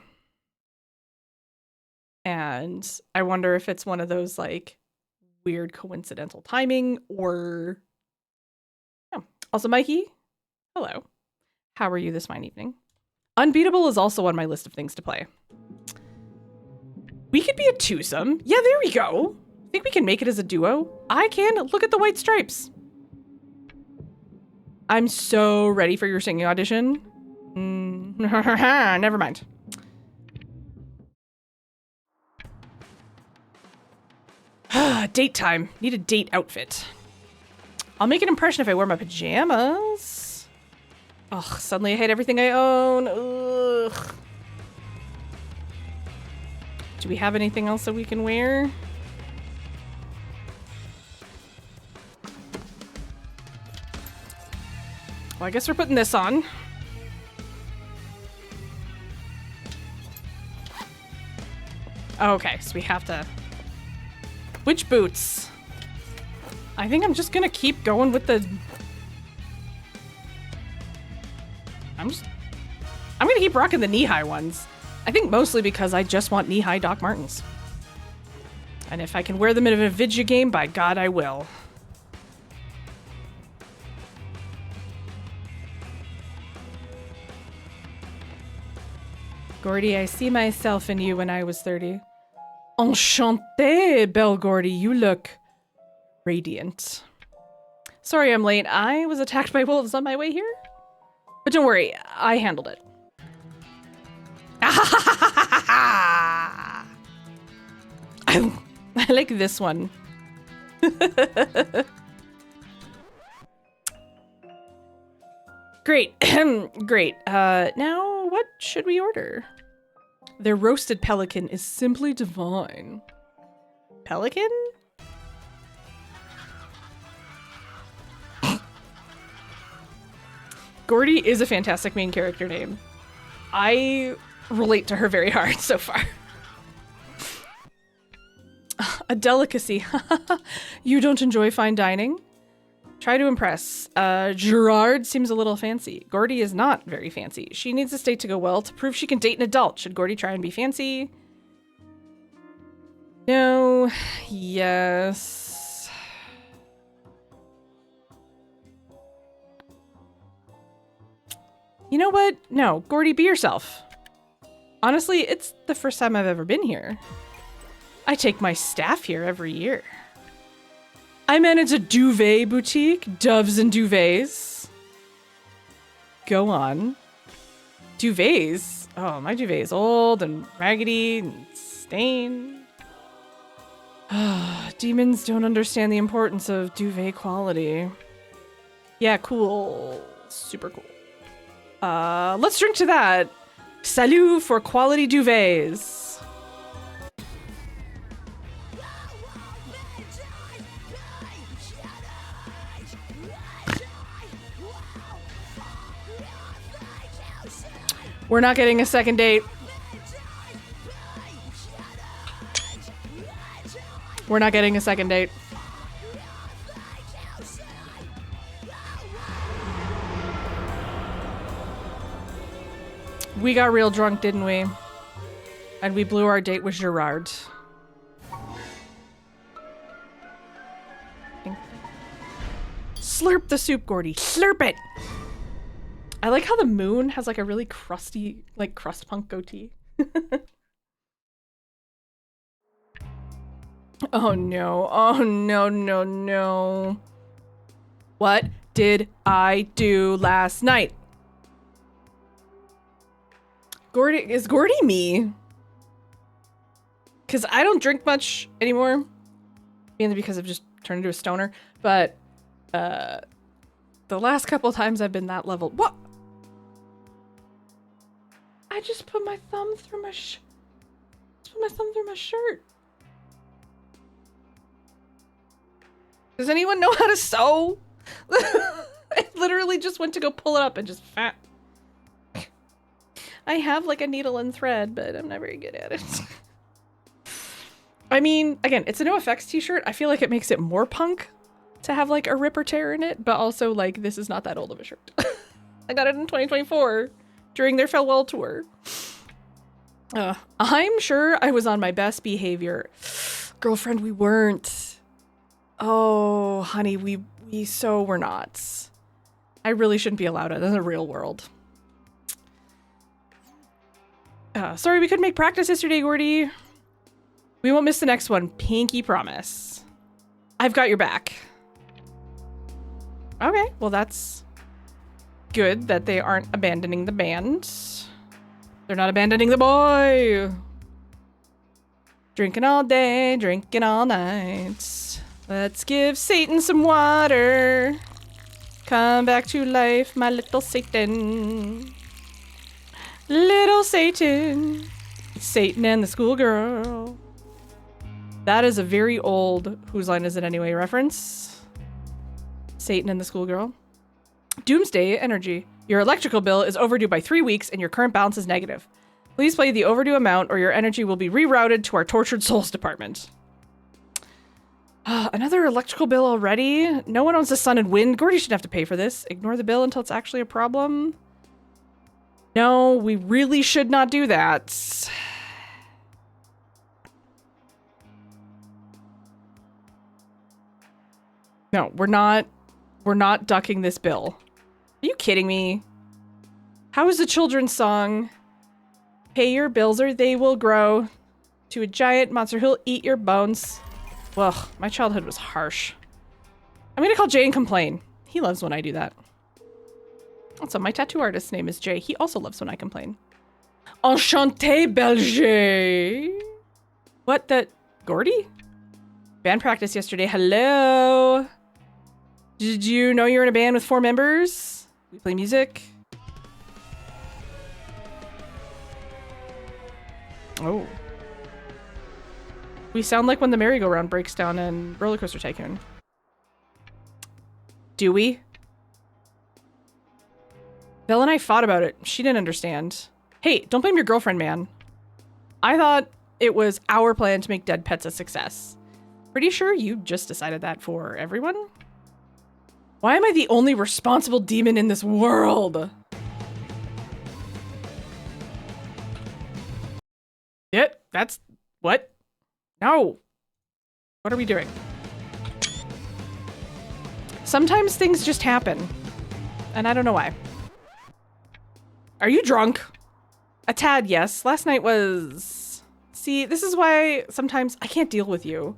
And I wonder if it's one of those like weird coincidental timing or yeah. Also, Mikey, hello. How are you this fine evening? Unbeatable is also on my list of things to play. We could be a twosome. Yeah, there we go. Think we can make it as a duo? I can. Look at the white stripes. I'm so ready for your singing audition. Never mind. Date time. Need a date outfit. I'll make an impression if I wear my pajamas. Ugh, suddenly I hate everything I own. Ugh. Do we have anything else that we can wear? Well, I guess we're putting this on. Okay, so we have to... Which boots? I think I'm just gonna keep going with the... I'm gonna keep rocking the knee-high ones. I think mostly because I just want knee-high Doc Martens. And if I can wear them in a video game, by God, I will. Gordy, I see myself in you when I was 30. Enchanté, Belle Gordy. You look radiant. Sorry I'm late. I was attacked by wolves on my way here. But don't worry, I handled it. I like this one. Great. Great. Now what should we order? Their roasted pelican is simply divine. Pelican? Gordy is a fantastic main character name. I relate to her very hard so far. A delicacy. You don't enjoy fine dining? Try to impress. Gerard seems a little fancy. Gordy is not very fancy. She needs this date to go well to prove she can date an adult. Should Gordy try and be fancy? No. Yes. You know what? No. Gordy, be yourself. Honestly, it's the first time I've ever been here. I take my staff here every year. I manage a duvet boutique, Doves and Duvets. Go on. Duvets? Oh, my duvet is old and raggedy and stained. Demons don't understand the importance of duvet quality. Yeah, cool. Super cool. Let's drink to that. Salut for quality duvets. We're not getting a second date. We're not getting a second date. We got real drunk, didn't we? And we blew our date with Gerard. Slurp the soup, Gordy. Slurp it! I like how the moon has like a really crusty, like crust punk goatee. Oh no. Oh no, no, no. What did I do last night? Gordy, is Gordy me? Because I don't drink much anymore. Mainly because I've just turned into a stoner. But, the last couple times I've been that level. What? I just put my thumb through my shirt. Does anyone know how to sew? I literally just went to go pull it up and just fat. I have like a needle and thread, but I'm not very good at it. I mean, again, it's a NoFX t-shirt. I feel like it makes it more punk to have like a rip or tear in it, but also like this is not that old of a shirt. I got it in 2024 during their farewell tour. I'm sure I was on my best behavior. Girlfriend, we weren't. Oh, honey, we so were not. I really shouldn't be allowed it in the real world. Sorry we couldn't make practice yesterday, Gordy. We won't miss the next one. Pinky promise. I've got your back. Okay, well that's good that they aren't abandoning the band. They're not abandoning the boy. Drinking all day, drinking all night. Let's give Satan some water. Come back to life, my little Satan. Little Satan. Satan and the schoolgirl. That is a very old Whose Line Is It Anyway reference. Satan and the schoolgirl. Doomsday Energy. Your electrical bill is overdue by 3 weeks and your current balance is negative. Please pay the overdue amount or your energy will be rerouted to our Tortured Souls department. Another electrical bill already? No one owns the sun and wind. Gordy shouldn't have to pay for this. Ignore the bill until it's actually a problem. No, we really should not do that. No, we're not ducking this bill. Are you kidding me? How is the children's song? Pay your bills or they will grow to a giant monster who'll eat your bones. Well, my childhood was harsh. I'm gonna call Jay and complain. He loves when I do that. Also, my tattoo artist's name is Jay. He also loves when I complain. Enchanté, Belger. What the? Gordy? Band practice yesterday. Hello. Did you know you're in a band with 4 members? We play music. Oh. We sound like when the merry-go-round breaks down in Roller Coaster Tycoon. Do we? Belle and I fought about it. She didn't understand. Hey, don't blame your girlfriend, man. I thought it was our plan to make Dead Pets a success. Pretty sure you just decided that for everyone? Why am I the only responsible demon in this world? Yeah, that's... What? No. What are we doing? Sometimes things just happen. And I don't know why. Are you drunk? A tad, yes. Last night was... See, this is why sometimes I can't deal with you.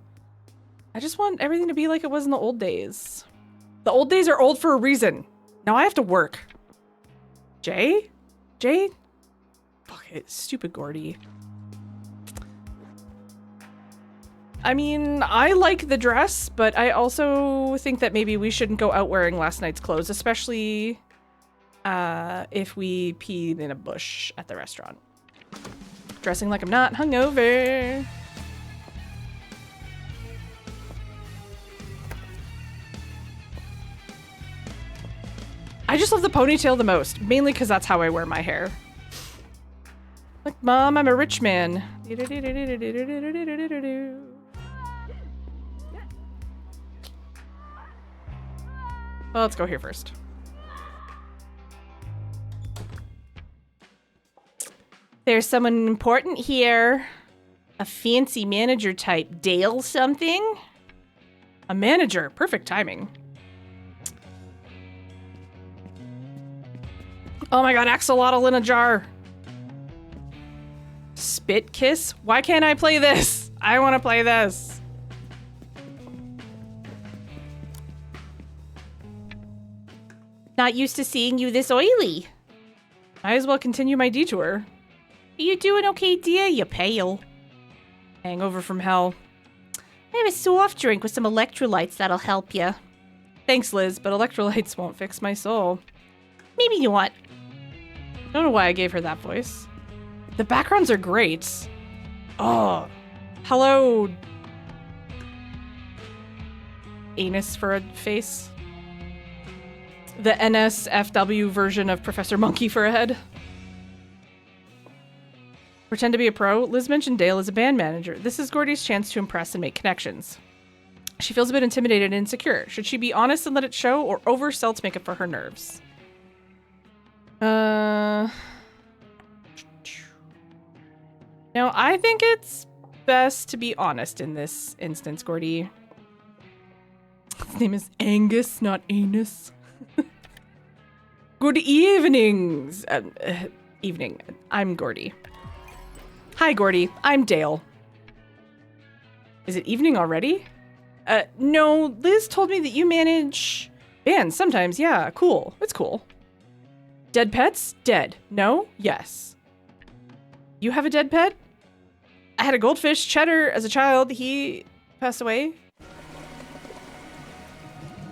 I just want everything to be like it was in the old days. The old days are old for a reason. Now I have to work. Jay? Jay? Fuck it, stupid Gordy. I mean, I like the dress, but I also think that maybe we shouldn't go out wearing last night's clothes, especially if we peed in a bush at the restaurant. Dressing like I'm not hungover. I just love the ponytail the most, mainly because that's how I wear my hair. Like, Mom, I'm a rich man. Well, let's go here first. There's someone important here. A fancy manager type. Dale something? A manager. Perfect timing. Oh my god, axolotl in a jar. Spit kiss? Why can't I play this? I want to play this. Not used to seeing you this oily. Might as well continue my detour. Are you doing okay, dear? You pale. Hangover from hell. I have a soft drink with some electrolytes that'll help you. Thanks, Liz, but electrolytes won't fix my soul. Maybe you want. I don't know why I gave her that voice. The backgrounds are great. Oh. Hello. Anus for a face. The NSFW version of Professor Monkey for a head. Pretend to be a pro. Liz mentioned Dale as a band manager. This is Gordy's chance to impress and make connections. She feels a bit intimidated and insecure. Should she be honest and let it show, or oversell to make up for her nerves? Now, I think it's best to be honest in this instance, Gordy. His name is Angus, not Anus. Good evenings. Evening. I'm Gordy. Hi, Gordy. I'm Dale. Is it evening already? No, Liz told me that you manage bands sometimes. Yeah, cool. It's cool. Dead pets? Dead. No? Yes. You have a dead pet? I had a goldfish, Cheddar, as a child. He passed away.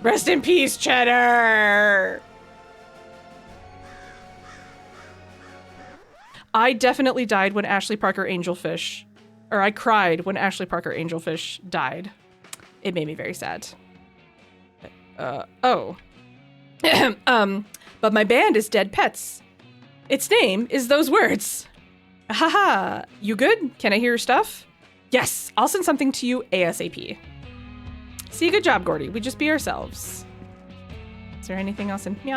Rest in peace, Cheddar! I definitely died when Ashley Parker Angelfish, or I cried when Ashley Parker Angelfish died. It made me very sad. Oh. But my band is Dead Pets. Its name is those words. Haha, you good? Can I hear your stuff? Yes, I'll send something to you ASAP. See, good job, Gordy. We just be ourselves. Is there anything else in here?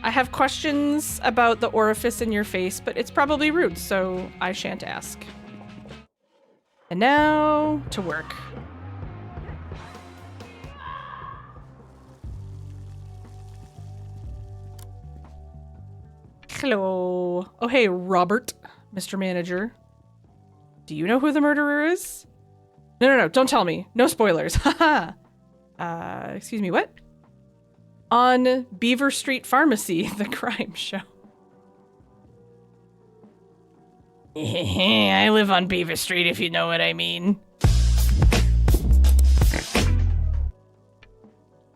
I have questions about the orifice in your face, but it's probably rude, so I shan't ask. And now to work. Hello. Oh, hey, Robert, Mr. Manager. Do you know who the murderer is? No, don't tell me. No spoilers. Haha. Excuse me, what? On Beaver Street Pharmacy, the crime show. I live on Beaver Street, if you know what I mean.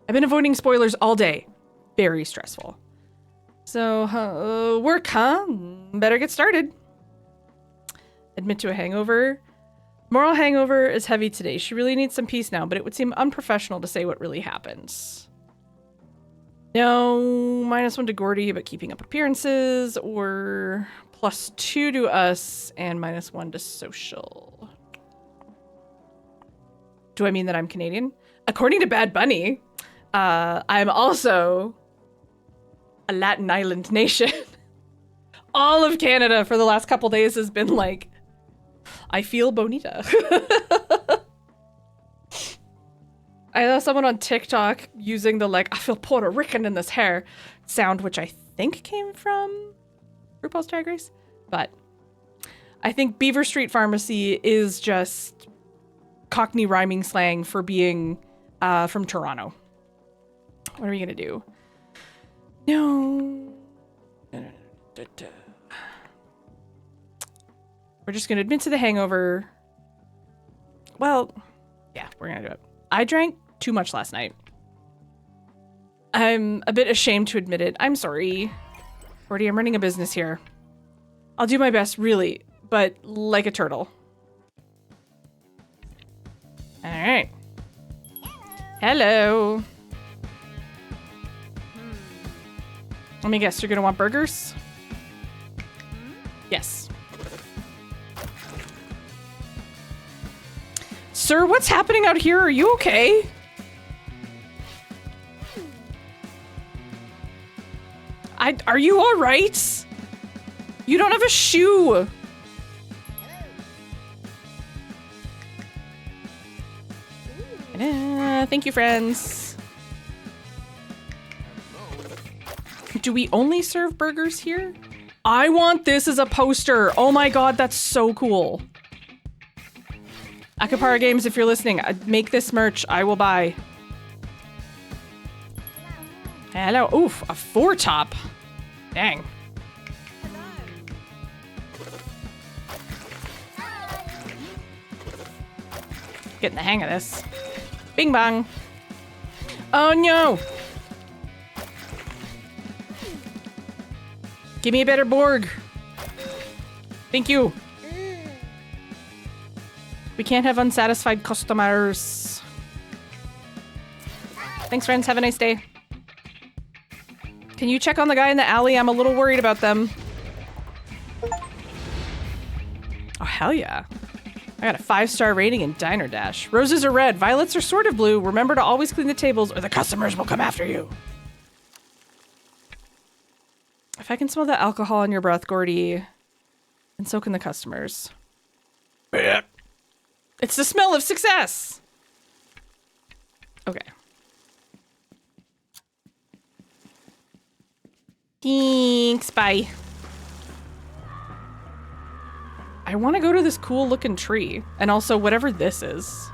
I've been avoiding spoilers all day. Very stressful. So, work, huh? Better get started. Admit to a hangover. Moral hangover is heavy today. She really needs some peace now, but it would seem unprofessional to say what really happens. No, -1 to Gordy, but keeping up appearances, or +2 to us and -1 to social. Do I mean that I'm Canadian? According to Bad Bunny, I'm also a Latin island nation. All of Canada for the last couple days has been like, I feel bonita. I saw someone on TikTok using the like, I feel Puerto Rican in this hair sound, which I think came from RuPaul's Drag Race. But I think Beaver Street Pharmacy is just Cockney rhyming slang for being from Toronto. What are we gonna do? No. We're just gonna admit to the hangover. Well, yeah, we're gonna do it. I drank too much last night. I'm a bit ashamed to admit it. I'm sorry. Gordy, I'm running a business here. I'll do my best, really, but like a turtle. All right. Hello. Let me guess, you're gonna want burgers? Yes. Sir, what's happening out here? Are you okay? Are you all right? You don't have a shoe. Thank you, friends. Do we only serve burgers here? I want this as a poster. Oh my god, that's so cool. Akupara Games, if you're listening, make this merch. I will buy. Hello. Oof, a 4-top. Dang. Getting the hang of this. Bing bong. Oh no. Give me a better Borg. Thank you. We can't have unsatisfied customers. Thanks, friends. Have a nice day. Can you check on the guy in the alley? I'm a little worried about them. Oh, hell yeah. I got a 5-star rating in Diner Dash. Roses are red. Violets are sort of blue. Remember to always clean the tables or the customers will come after you. If I can smell the alcohol in your breath, Gordy, and so can the customers. It's the smell of success. Okay. Thanks, bye. I want to go to this cool looking tree. And also whatever this is.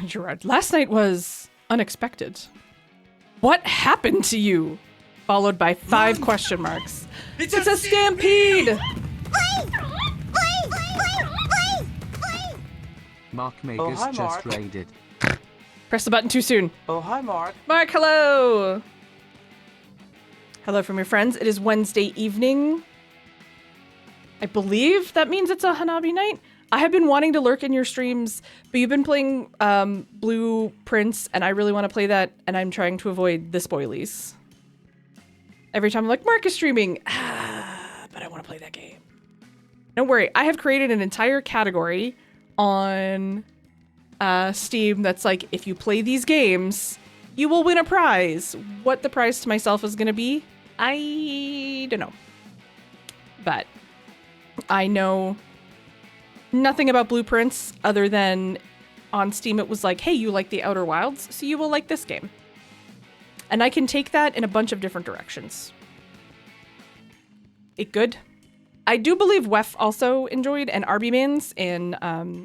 Gerard, last night was unexpected. What happened to you? Followed by 5 question marks. It's a stampede! Mark Magus just Mark. raided. Press the button too soon. Oh, hi, Mark. Mark, hello! Hello from your friends. It is Wednesday evening. I believe that means it's a Hanabi night. I have been wanting to lurk in your streams, but you've been playing Blue Prince, and I really want to play that, and I'm trying to avoid the spoilies. Every time I'm like, Mark is streaming, but I want to play that game. Don't worry, I have created an entire category on Steam that's like, if you play these games, you will win a prize. What the prize to myself is going to be, I don't know. But I know nothing about Blue Prince other than on Steam it was like, hey, you like the Outer Wilds, so you will like this game. And I can take that in a bunch of different directions. It good. I do believe WEF also enjoyed, and Arbymans, and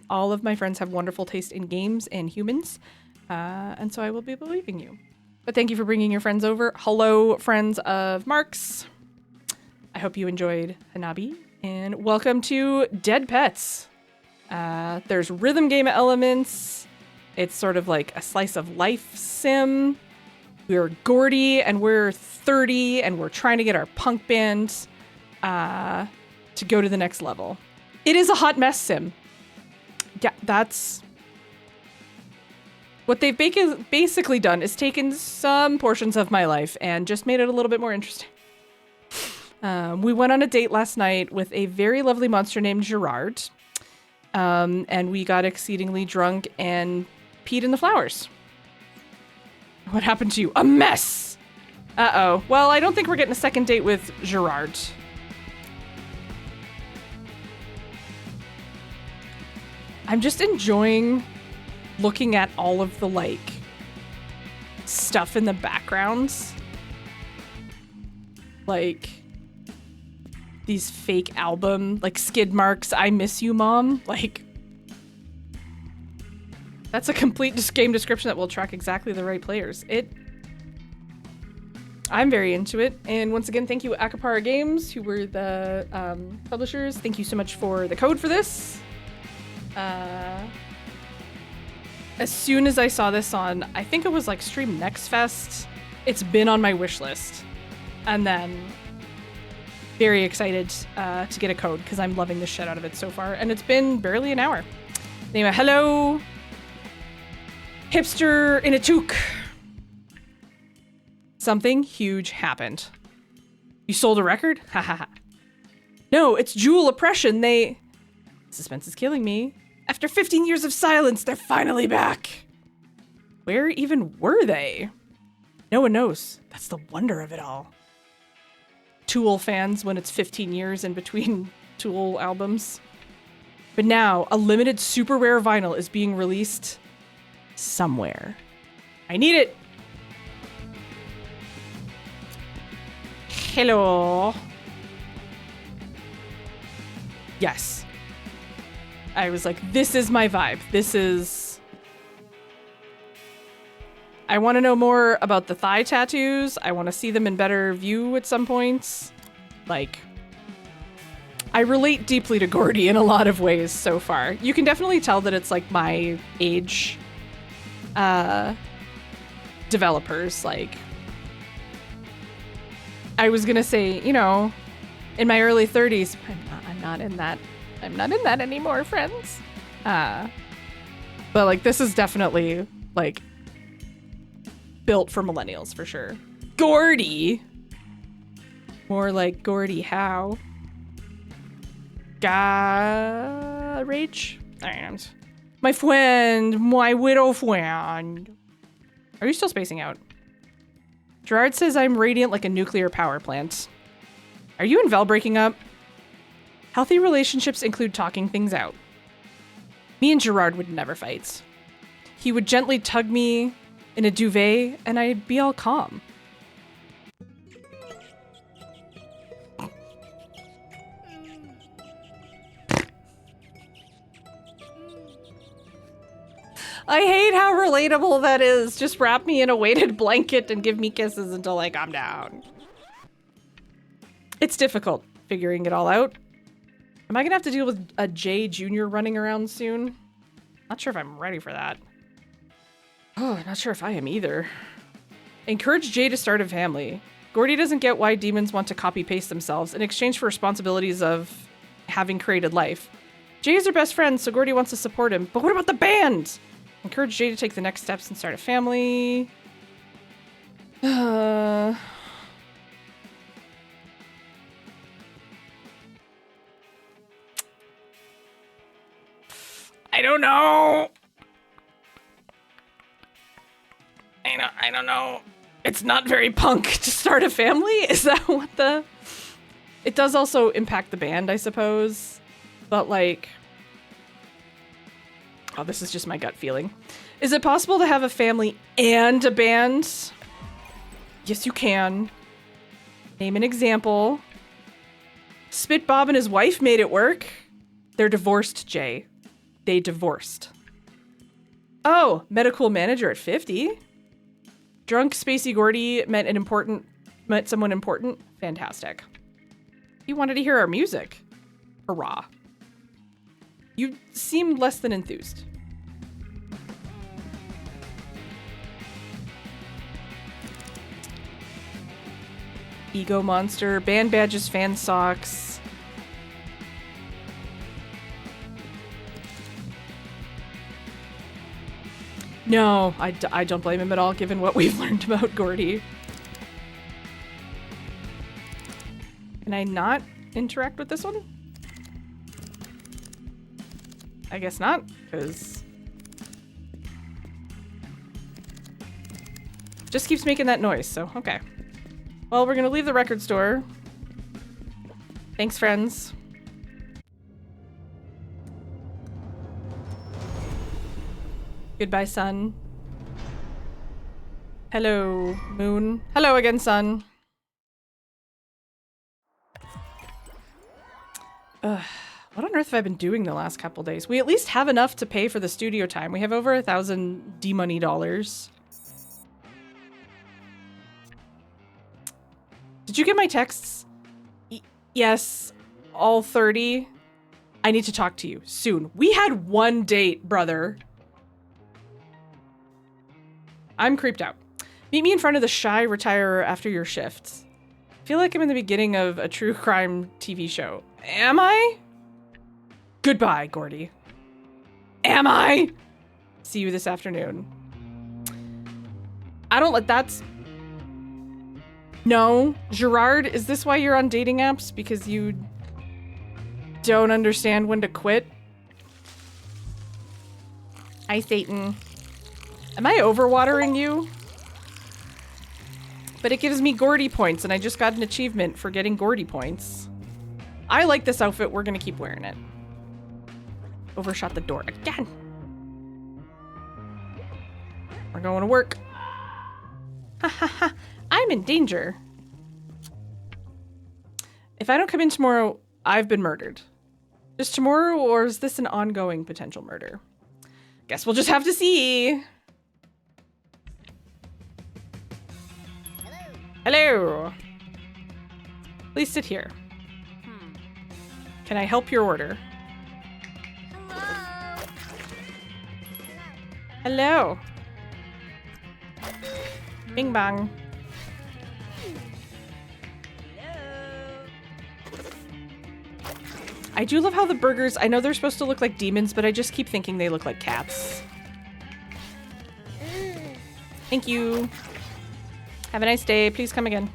all of my friends have wonderful taste in games and humans, and so I will be believing you. But thank you for bringing your friends over. Hello, friends of Mark's. I hope you enjoyed Hanabi, and welcome to Dead Pets. There's rhythm game elements. It's sort of like a slice of life sim. We're Gordy, and we're 30, and we're trying to get our punk band to go to the next level. It is a hot mess sim. Yeah, that's... What they've basically done is taken some portions of my life and just made it a little bit more interesting. We went on a date last night with a very lovely monster named Gerard. And we got exceedingly drunk and peed in the flowers. What happened to you? A mess! Uh-oh. Well, I don't think we're getting a second date with Gerard. I'm just enjoying looking at all of the, like, stuff in the backgrounds. Like, these fake album, like, skid marks, I miss you, mom. Like, that's a complete game description that will track exactly the right players. I'm very into it. And once again, thank you, Akupara Games, who were the publishers. Thank you so much for the code for this. As soon as I saw this on, I think it was like Stream Next Fest, it's been on my wish list. And then very excited to get a code because I'm loving the shit out of it so far. And it's been barely an hour. Anyway, hello, hipster in a toque. Something huge happened. You sold a record? Ha ha ha. No, it's Jewel Oppression. Suspense is killing me. After 15 years of silence, they're finally back. Where even were they? No one knows. That's the wonder of it all. Tool fans when it's 15 years in between Tool albums. But now, a limited super rare vinyl is being released somewhere. I need it. Hello. Yes. I was like, this is my vibe. I want to know more about the thigh tattoos. I want to see them in better view at some points. Like, I relate deeply to Gordy in a lot of ways so far. You can definitely tell that it's like my age developers. Like, I was gonna say, you know, in my early 30s, I'm not in that anymore, friends. But like, this is definitely like built for millennials for sure. Gordy, more like Gordy Howe. Rage. And my friend, my widow friend. Are you still spacing out? Gerard says I'm radiant like a nuclear power plant. Are you and Vel breaking up? Healthy relationships include talking things out. Me and Gerard would never fight. He would gently tug me in a duvet and I'd be all calm. I hate how relatable that is. Just wrap me in a weighted blanket and give me kisses until I calm down. It's difficult figuring it all out. Am I gonna have to deal with a Jay Jr. running around soon? Not sure if I'm ready for that. Oh, not sure if I am either. Encourage Jay to start a family. Gordy doesn't get why demons want to copy-paste themselves in exchange for responsibilities of having created life. Jay is her best friend, so Gordy wants to support him. But what about the band? Encourage Jay to take the next steps and start a family. I don't know. I don't know. It's not very punk to start a family? Is that what the... It does also impact the band, I suppose. But like... Oh, this is just my gut feeling. Is it possible to have a family and a band? Yes, you can. Name an example. Spit Bob and his wife made it work. They're divorced, Jay. They divorced. Oh, medical manager at 50? Drunk Spacey Gordy met someone important? Fantastic. You wanted to hear our music. Hurrah. You seemed less than enthused. Ego monster, band badges, fan socks. No, I don't blame him at all, given what we've learned about Gordy. Can I not interact with this one? I guess not, because... just keeps making that noise, so okay. Well, we're gonna leave the record store. Thanks, friends. Goodbye, sun. Hello, moon. Hello again, sun. What on earth have I been doing the last couple days? We at least have enough to pay for the studio time. We have over 1,000 D-money dollars. Did you get my texts? Yes, all 30. I need to talk to you soon. We had one date, brother. I'm creeped out. Meet me in front of the shy retirer after your shift. I feel like I'm in the beginning of a true crime TV show. Am I? Goodbye, Gordy. Am I? See you this afternoon. I don't let that's... No. Gerard, is this why you're on dating apps? Because you don't understand when to quit? Hi, Satan. Am I overwatering you? But it gives me Gordy points, and I just got an achievement for getting Gordy points. I like this outfit. We're gonna keep wearing it. Overshot the door again. We're going to work. Ha ha ha. I'm in danger. If I don't come in tomorrow, I've been murdered. Just tomorrow, or is this an ongoing potential murder? Guess we'll just have to see. Hello. Please sit here. Can I help your order? Hello. Bing bang. I do love how the burgers, I know they're supposed to look like demons, but I just keep thinking they look like cats. Thank you. Have a nice day. Please come again.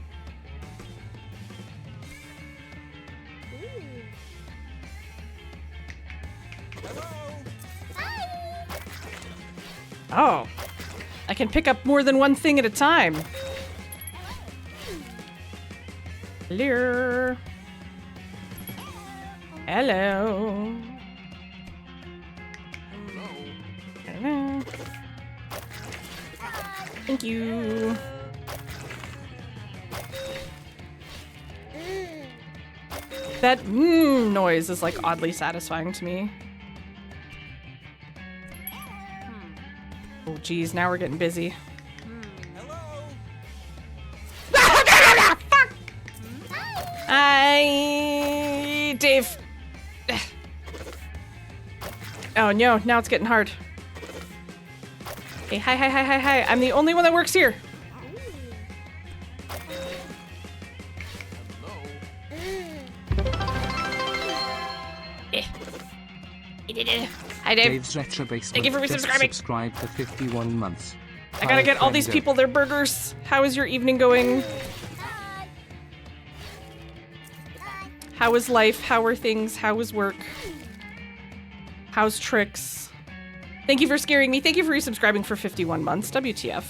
Oh. I can pick up more than one thing at a time. Hello. Hello. Hello. Thank you. That noise is like oddly satisfying to me. Oh geez, now we're getting busy. Fuck! Hi, Dave. Oh no, now it's getting hard. Hey, hi. I'm the only one that works here. Hi, Dave. Dave's Retro Basement Thank you for just subscribing. subscribed for 51 months. I gotta get all these Friendo. people their burgers. How is your evening going? How is life? How are things? How is work? How's tricks? Thank you for scaring me. Thank you for resubscribing for 51 months. WTF.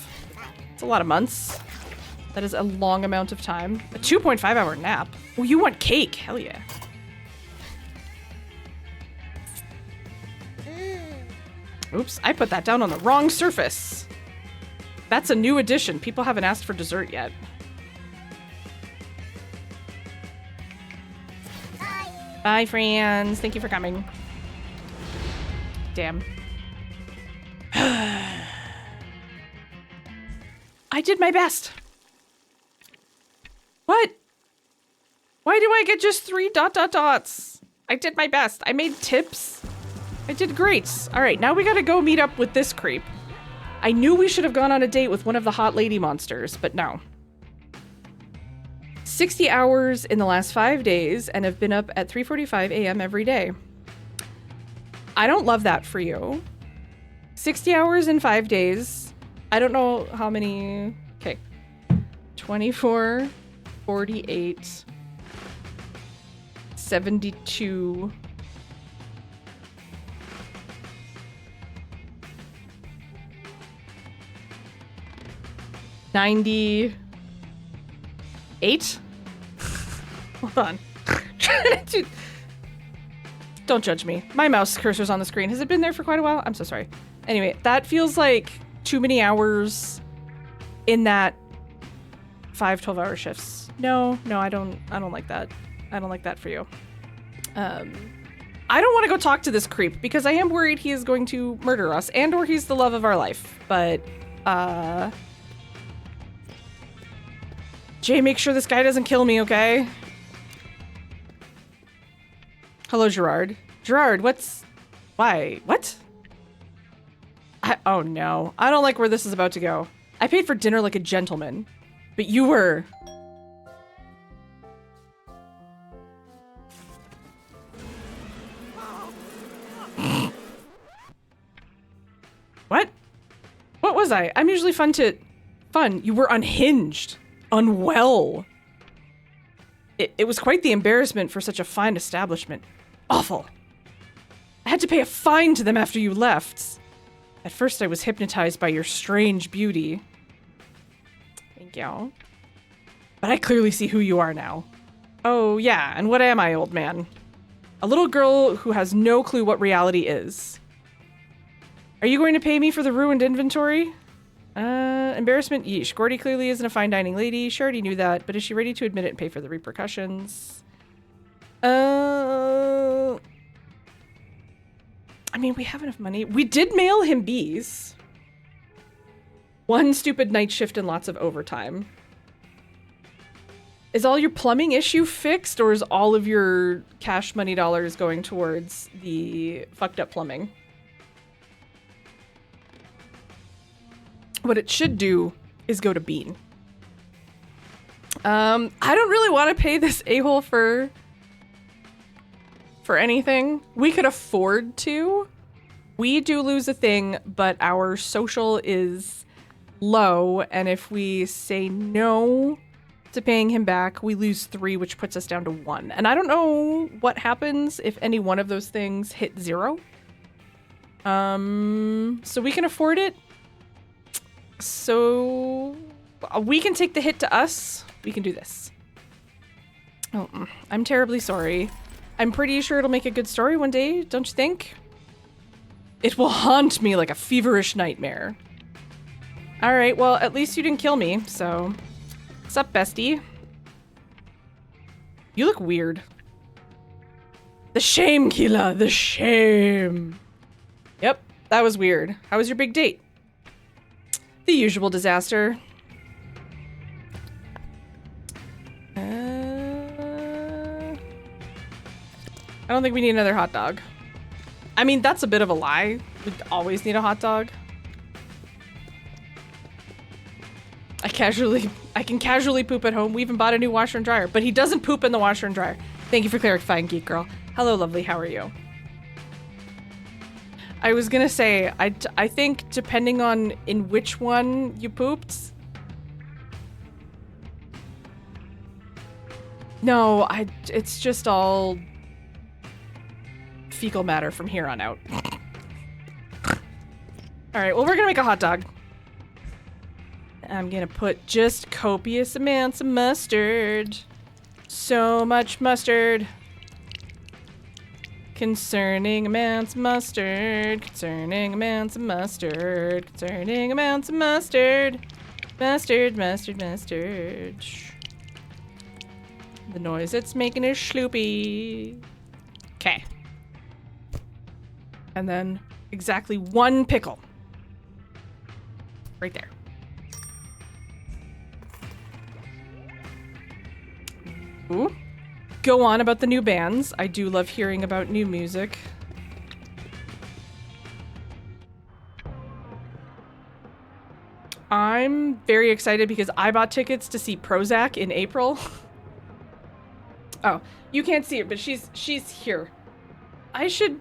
It's a lot of months. That is a long amount of time. A 2.5-hour nap. Oh, you want cake? Hell yeah. Oops, I put that down on the wrong surface. That's a new addition. People haven't asked for dessert yet. Bye, friends. Thank you for coming. Damn. I did my best. What? Why do I get just 3 ... dots? I did my best. I made tips. I did great. All right, now we gotta go meet up with this creep. I knew we should have gone on a date with one of the hot lady monsters, but no. 60 hours in the last 5 days and have been up at 3:45 a.m. every day. I don't love that for you. 60 hours in 5 days. I don't know how many. Okay. 24, 48, 72. 98? Hold on. Don't judge me. My mouse cursor's on the screen. Has it been there for quite a while? I'm so sorry. Anyway, that feels like too many hours in that 5 12-hour shifts. No, I don't like that. I don't like that for you. I don't want to go talk to this creep because I am worried he is going to murder us and or he's the love of our life. But Jay, make sure this guy doesn't kill me, okay? Hello, Gerard. Gerard, why? What? Oh no. I don't like where this is about to go. I paid for dinner like a gentleman, but you were... What? What was I? I'm usually fun. You were unhinged. Unwell. It was quite the embarrassment for such a fine establishment. Awful. I had to pay a fine to them after you left. At first I was hypnotized by your strange beauty. Thank you. But I clearly see who you are now. Oh yeah, and what am I, old man? A little girl who has no clue what reality is. Are you going to pay me for the ruined inventory? Embarrassment? Yeesh. Gordy clearly isn't a fine dining lady. She already knew that, but is she ready to admit it and pay for the repercussions? I mean, we have enough money. We did mail him bees. 1 stupid night shift and lots of overtime. Is all your plumbing issue fixed, or is all of your cash money dollars going towards the fucked up plumbing? What it should do is go to Bean. I don't really want to pay this a-hole for anything. We could afford to. We do lose a thing, but our social is low, and if we say no to paying him back, we lose 3, which puts us down to 1. And I don't know what happens if any one of those things hit 0. So we can afford it. So we can take the hit to us. We can do this. Oh, I'm terribly sorry. I'm pretty sure it'll make a good story one day, don't you think? It will haunt me like a feverish nightmare. All right, well, at least you didn't kill me, so... What's up, bestie? You look weird. The shame, Keela, the shame. Yep, that was weird. How was your big date? The usual disaster. I don't think we need another hot dog. I mean, that's a bit of a lie. We always need a hot dog. I can casually poop at home. We even bought a new washer and dryer, but he doesn't poop in the washer and dryer. Thank you for clarifying, Geek Girl. Hello, lovely. How are you? I was gonna say, I think depending on in which one you pooped. No, it's just all fecal matter from here on out. All right, well, we're gonna make a hot dog. I'm gonna put just copious amounts of mustard. So much mustard. Concerning amounts of mustard. Concerning amounts of mustard. Concerning amounts of mustard. Mustard, mustard, mustard. The noise it's making is schloopy. Okay. And then exactly 1 pickle. Right there. Ooh. Go on about the new bands. I do love hearing about new music. I'm very excited because I bought tickets to see Prozac in April. Oh, you can't see her, but she's here. I should...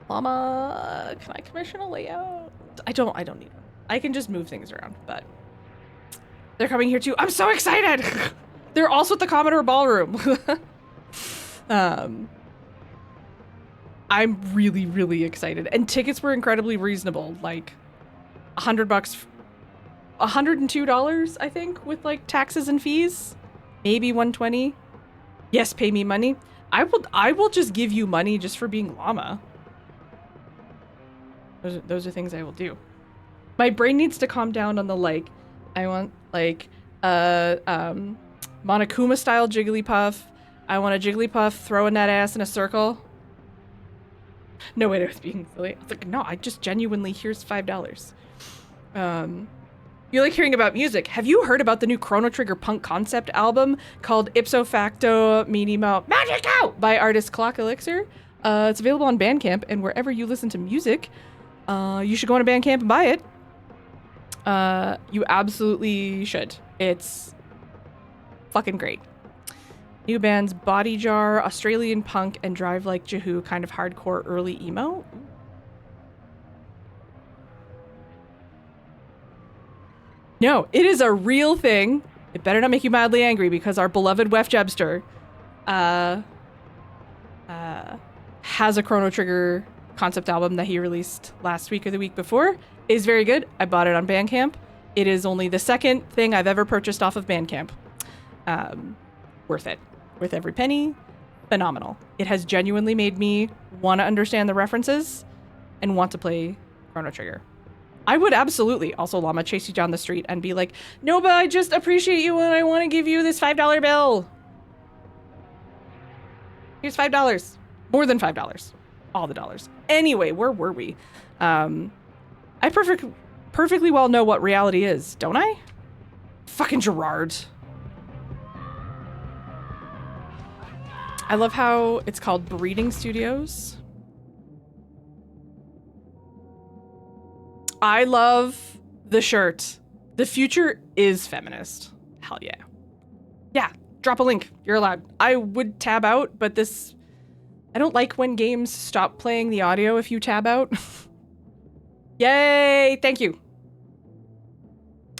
Mama, can I commission a layout? I don't need one. I can just move things around, but... They're coming here too. I'm so excited! They're also at the Commodore Ballroom. I'm really, really excited. And tickets were incredibly reasonable. Like, $100, $102, I think, with like taxes and fees. Maybe 120. Yes, pay me money. I will just give you money just for being llama. Those are things I will do. My brain needs to calm down on the like, I want like Monokuma style Jigglypuff. I want a Jigglypuff throwing that ass in a circle. No, wait, I was being silly. I was like, no, I just genuinely, here's $5. You like hearing about music. Have you heard about the new Chrono Trigger punk concept album called Ipso Facto Minimo Magico by artist Clock Elixir? It's available on Bandcamp and wherever you listen to music. You should go on to Bandcamp and buy it. You absolutely should. It's fucking great. New bands Body Jar, Australian Punk, and Drive Like Jahoo, kind of hardcore early emo. No, it is a real thing. It better not make you mildly angry because our beloved Wef Jebster has a Chrono Trigger concept album that he released last week or the week before. It is very good. I bought it on Bandcamp. It is only the second thing I've ever purchased off of Bandcamp. Worth it. Worth every penny. Phenomenal. It has genuinely made me want to understand the references and want to play Chrono Trigger. I would absolutely also llama chase you down the street and be like, no, but I just appreciate you and I want to give you this $5 bill. Here's $5. More than $5. All the dollars. Anyway, where were we? I perfectly well know what reality is, don't I? Fucking Gerard. I love how it's called Breeding Studios. I love the shirt. The future is feminist. Hell yeah. Yeah, drop a link. You're allowed. I would tab out, but this... I don't like when games stop playing the audio if you tab out. Yay! Thank you.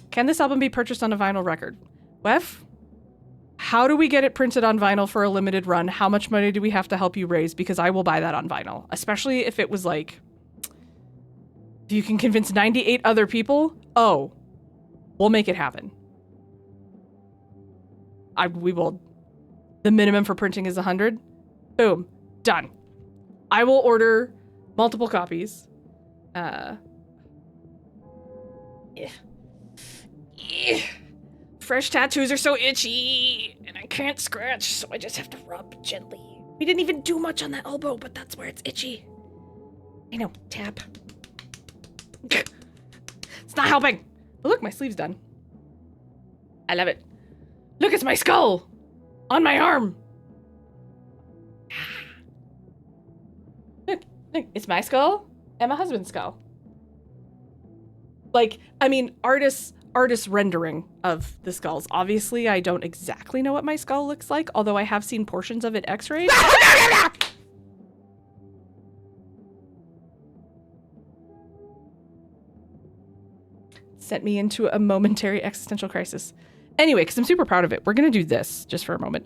Can this album be purchased on a vinyl record? Wef? How do we get it printed on vinyl for a limited run? How much money do we have to help you raise? Because I will buy that on vinyl. Especially if it was like... If you can convince 98 other people, oh, we'll make it happen. We will. The minimum for printing is 100. Boom. Done. I will order multiple copies. Fresh tattoos are so itchy, and I can't scratch, so I just have to rub gently. We didn't even do much on that elbow, but that's where it's itchy. I know. Tap. It's not helping. Oh, look, my sleeve's done. I love it. Look, it's my skull on my arm. Look, it's my skull and my husband's skull. Like, I mean, artists artist rendering of the skulls. Obviously, I don't exactly know what my skull looks like, although I have seen portions of it x-rayed. Sent me into a momentary existential crisis. Anyway, because I'm super proud of it, we're gonna do this just for a moment.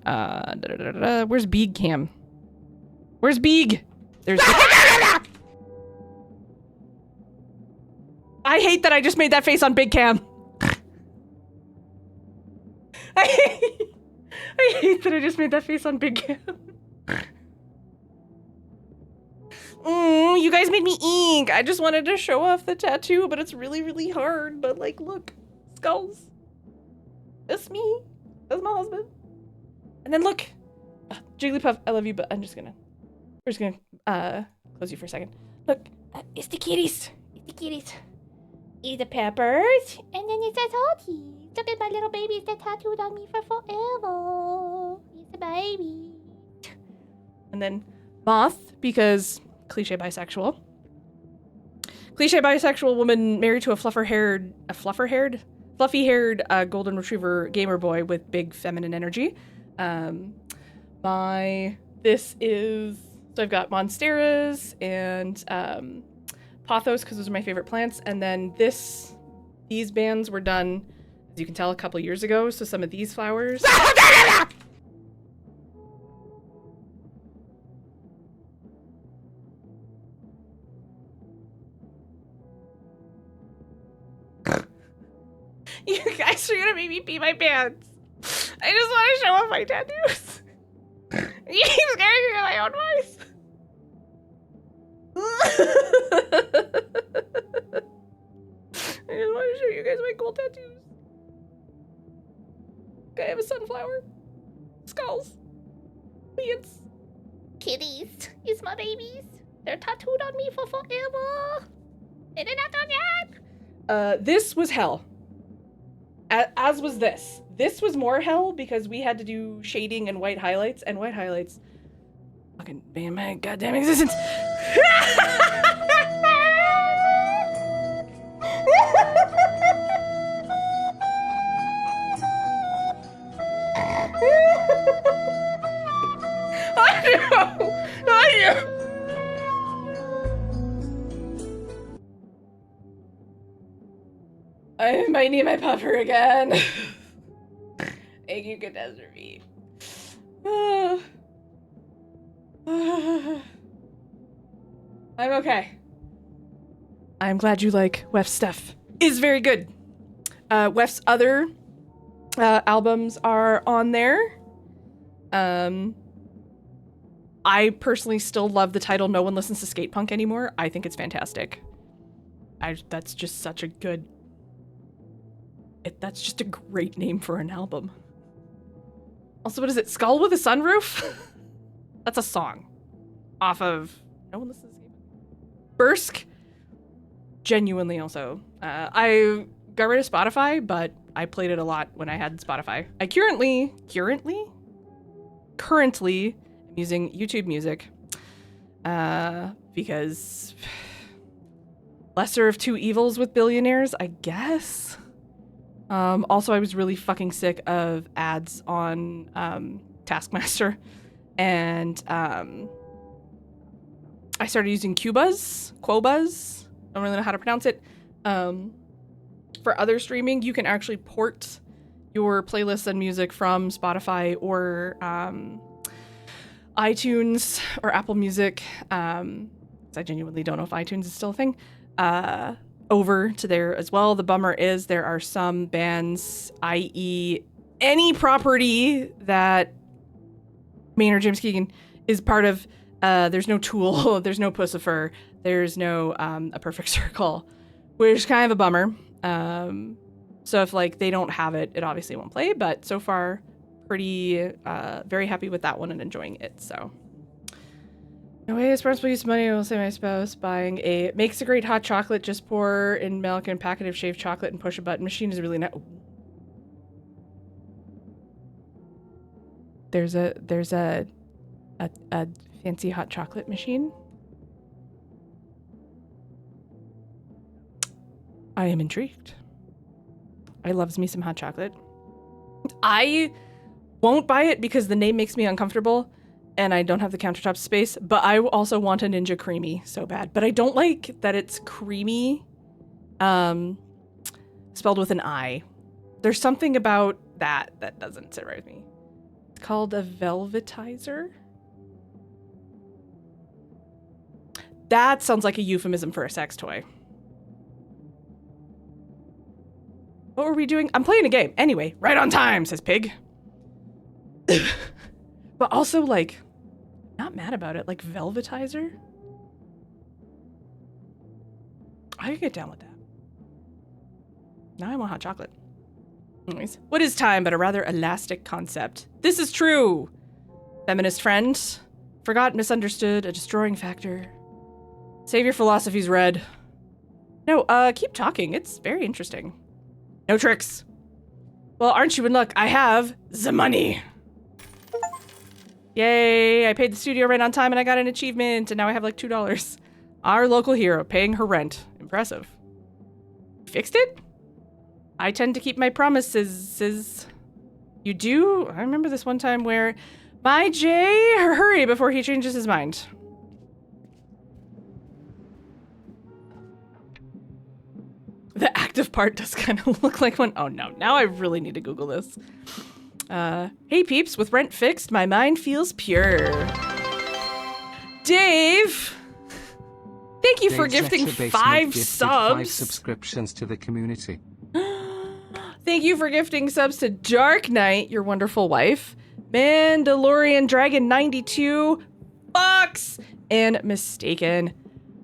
Where's Beeg Cam? Where's Beeg? There's. I hate that I just made that face on Big Cam. I hate that I just made that face on Big Cam. You guys made me ink. I just wanted to show off the tattoo, but it's really, really hard. But like, look, skulls. That's me. That's my husband. And then look, Jigglypuff, I love you, but we're just gonna close you for a second. Look, it's the kitties. It's the kitties. It's the peppers, and then it's the salty. Look at my little babies that tattooed on me for forever. It's a baby. And then Moth, because cliche bisexual. Cliche bisexual woman married to a fluffy-haired golden retriever gamer boy with big feminine energy. This is, so I've got Monsteras and Pothos, because those are my favorite plants. And then these bands were done, as you can tell, a couple years ago. So some of these flowers. You guys are gonna make me pee my pants. I just want to show off my tattoos. You keep scaring me with my own voice. I just want to show you guys my cool tattoos. Okay, I have a sunflower. Skulls. Beans. Kitties. It's my babies. They're tattooed on me for forever. And they're not done yet. This was hell. As was this. This was more hell because we had to do shading and white highlights, and white highlights fucking ban my goddamn existence. I know. I might need my puffer again. Thank you, catastrophe. I'm okay. I'm glad you like Wef's stuff. Is very good. Wef's other albums are on there. I personally still love the title No One Listens to Skate Punk Anymore. I think it's fantastic. That's just such a good... that's just a great name for an album. Also, what is it? Skull with a Sunroof? That's a song. Off of... No One Listens to Skate Punk. Bursk. Genuinely also. I got rid of Spotify, but I played it a lot when I had Spotify. I currently am using YouTube Music because lesser of two evils with billionaires, I guess. Also, I was really fucking sick of ads on Taskmaster, and I started using Qobuz. I don't really know how to pronounce it. For other streaming, you can actually port your playlists and music from Spotify or iTunes or Apple Music. I genuinely don't know if iTunes is still a thing. Over to there as well. The bummer is there are some bands, i.e. any property that Maynard James Keegan is part of. There's no Tool, there's no Pussifer, there's no A Perfect Circle, which is kind of a bummer. So if like they don't have it, it obviously won't play, but so far pretty very happy with that one and enjoying it. So no way responsible use of money. I will say my spouse buying makes a great hot chocolate. Just pour in milk and packet of shaved chocolate and push a button. Machine is really nice. There's a fancy hot chocolate machine. I am intrigued. I loves me some hot chocolate. I won't buy it because the name makes me uncomfortable and I don't have the countertop space, but I also want a Ninja Creamy so bad. But I don't like that it's creamy, spelled with an I. There's something about that doesn't sit right with me. It's called a velvetizer. That sounds like a euphemism for a sex toy. What were we doing? I'm playing a game. Anyway, right on time, says Pig. But also, like, not mad about it. Like, velvetizer? I could get down with that. Now I want hot chocolate. Anyways, what is time but a rather elastic concept? This is true! Feminist friend. Forgot, misunderstood, a destroying factor. Save your philosophies, Red. No, keep talking. It's very interesting. No tricks. Well, aren't you in luck? I have the money. Yay, I paid the studio rent on time and I got an achievement and now I have like $2. Our local hero paying her rent. Impressive. Fixed it? I tend to keep my promises. You do? I remember this one time where, bye Jay, hurry before he changes his mind. The active part does kind of look like one. Oh no, now I really need to Google this. Hey peeps, with rent fixed, my mind feels pure. Dave! Thank you for gifting 5 subs. 5 subscriptions to the community. Thank you for gifting subs to Dark Knight, your wonderful wife, Mandalorian Dragon 92, Fox, and Mistaken.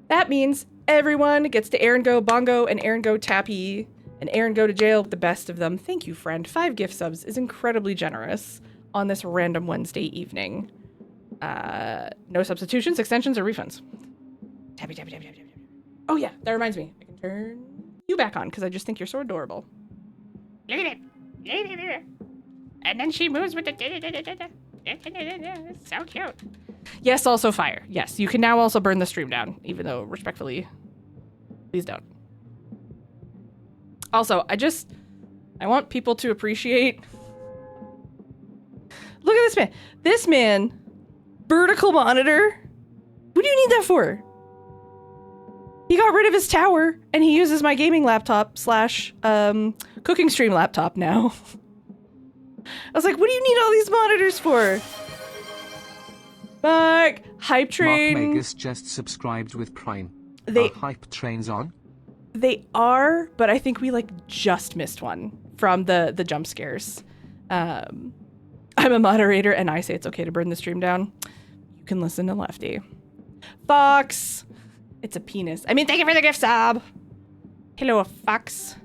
That means everyone gets to Aaron Go Bongo and Aaron Go Tappy and Aaron Go to jail with the best of them. Thank you, friend. 5 gift subs is incredibly generous on this random Wednesday evening. No substitutions, extensions, or refunds. Tappy, tappy, tappy, tappy, tappy. Oh yeah, that reminds me. I can turn you back on because I just think you're so adorable. Look at it. And then she moves with the it's so cute. Yes, also fire. Yes, you can now also burn the stream down, even though respectfully, please don't. Also, I want people to appreciate. Look at this man. This man, vertical monitor. What do you need that for? He got rid of his tower and he uses my gaming laptop / cooking stream laptop now. I was like, what do you need all these monitors for? Mark, Hype Train. Mark Megas just subscribed with Prime. They Are Hype Trains on? They are, but I think we like just missed one from the jump scares. I'm a moderator and I say it's okay to burn the stream down. You can listen to Lefty. Fox. It's a penis. I mean, thank you for the gift sub. Hello, Fox.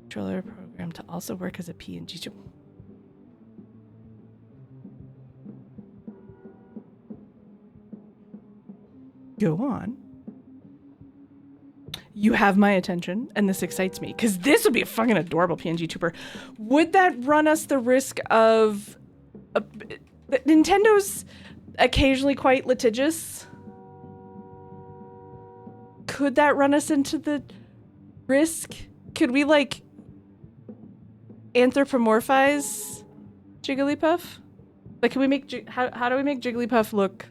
Controller program to also work as a PNG. Go on. You have my attention, and this excites me, because this would be a fucking adorable PNG tuber. Would that run us the risk of... Nintendo's occasionally quite litigious. Could that run us into the risk? Could we, like, anthropomorphize Jigglypuff? Like, can we make... How do we make Jigglypuff look...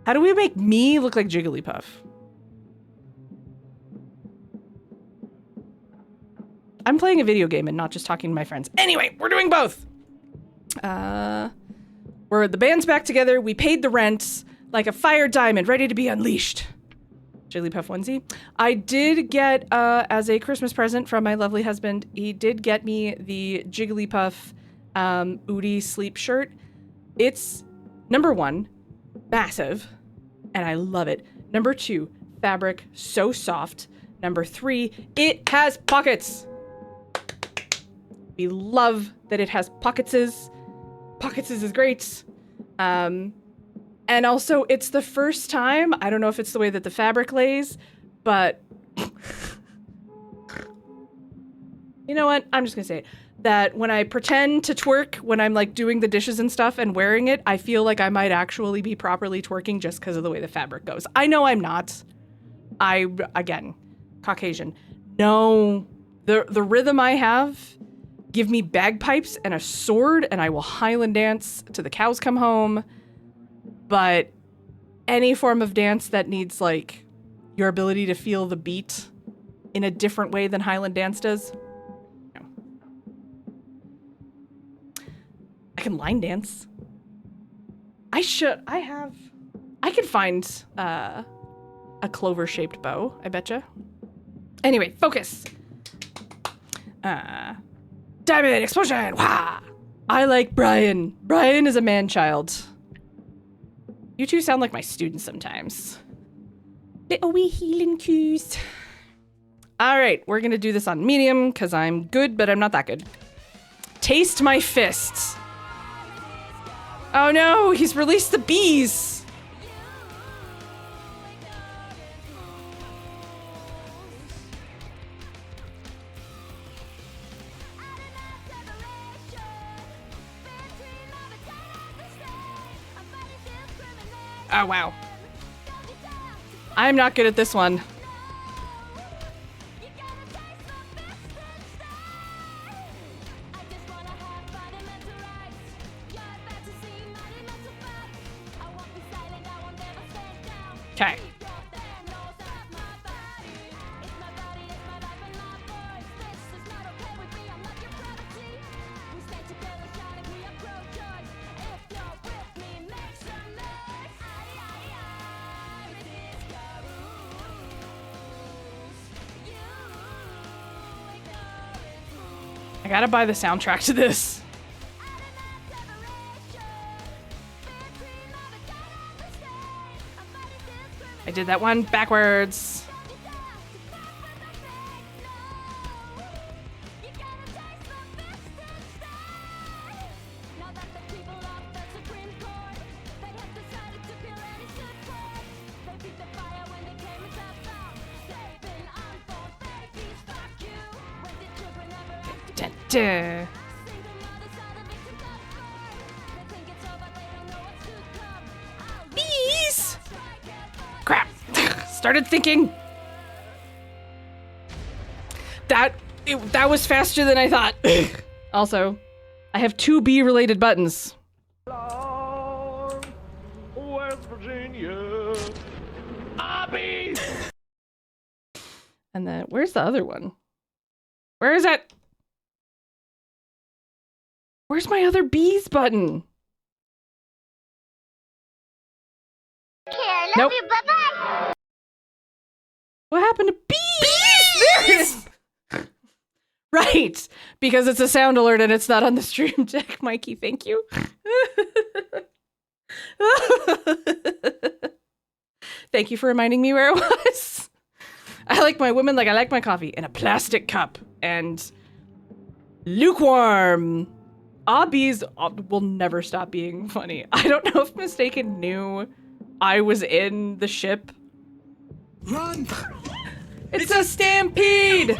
How do we make me look like Jigglypuff? I'm playing a video game and not just talking to my friends. Anyway, we're doing both. We're the band's back together. We paid the rent like a fire diamond ready to be unleashed. Jigglypuff onesie. I did get, as a Christmas present from my lovely husband, he did get me the Jigglypuff Udi sleep shirt. It's, number 1, massive, and I love it. Number 2, fabric, so soft. Number 3, it has pockets. We love that it has pocketses. Pocketses is great. And also, it's the first time, I don't know if it's the way that the fabric lays, but you know what? I'm just gonna say it. That when I pretend to twerk, when I'm like doing the dishes and stuff and wearing it, I feel like I might actually be properly twerking just because of the way the fabric goes. I know I'm not. Again, Caucasian. No. The rhythm I have, give me bagpipes and a sword and I will Highland dance till the cows come home. But any form of dance that needs like your ability to feel the beat in a different way than Highland dance does, no. I can line dance. I can find a clover-shaped bow, I betcha. Anyway, focus. Diamond explosion! Wah! I like Brian. Brian is a man-child. You two sound like my students sometimes. Little wee healing cues. All right, we're gonna do this on medium because I'm good, but I'm not that good. Taste my fists. Oh no, he's released the bees. Oh, wow. I'm not good at this one. Okay. I gotta buy the soundtrack to this. I did that one backwards. Duh. Bees! Crap. Started thinking. That was faster than I thought. Also, I have 2 bee-related buttons. West Virginia. Bees! And then, where's the other one? Where is it? Where's my other bees button? Okay, Nope. you. Bye-bye. What happened to bees? There it is. Right, because it's a sound alert and it's not on the stream deck, Mikey. Thank you. Thank you for reminding me where it was. I like my women like I like my coffee in a plastic cup and lukewarm. Bees will never stop being funny. I don't know if Mistaken knew I was in the ship. Run! It's a stampede!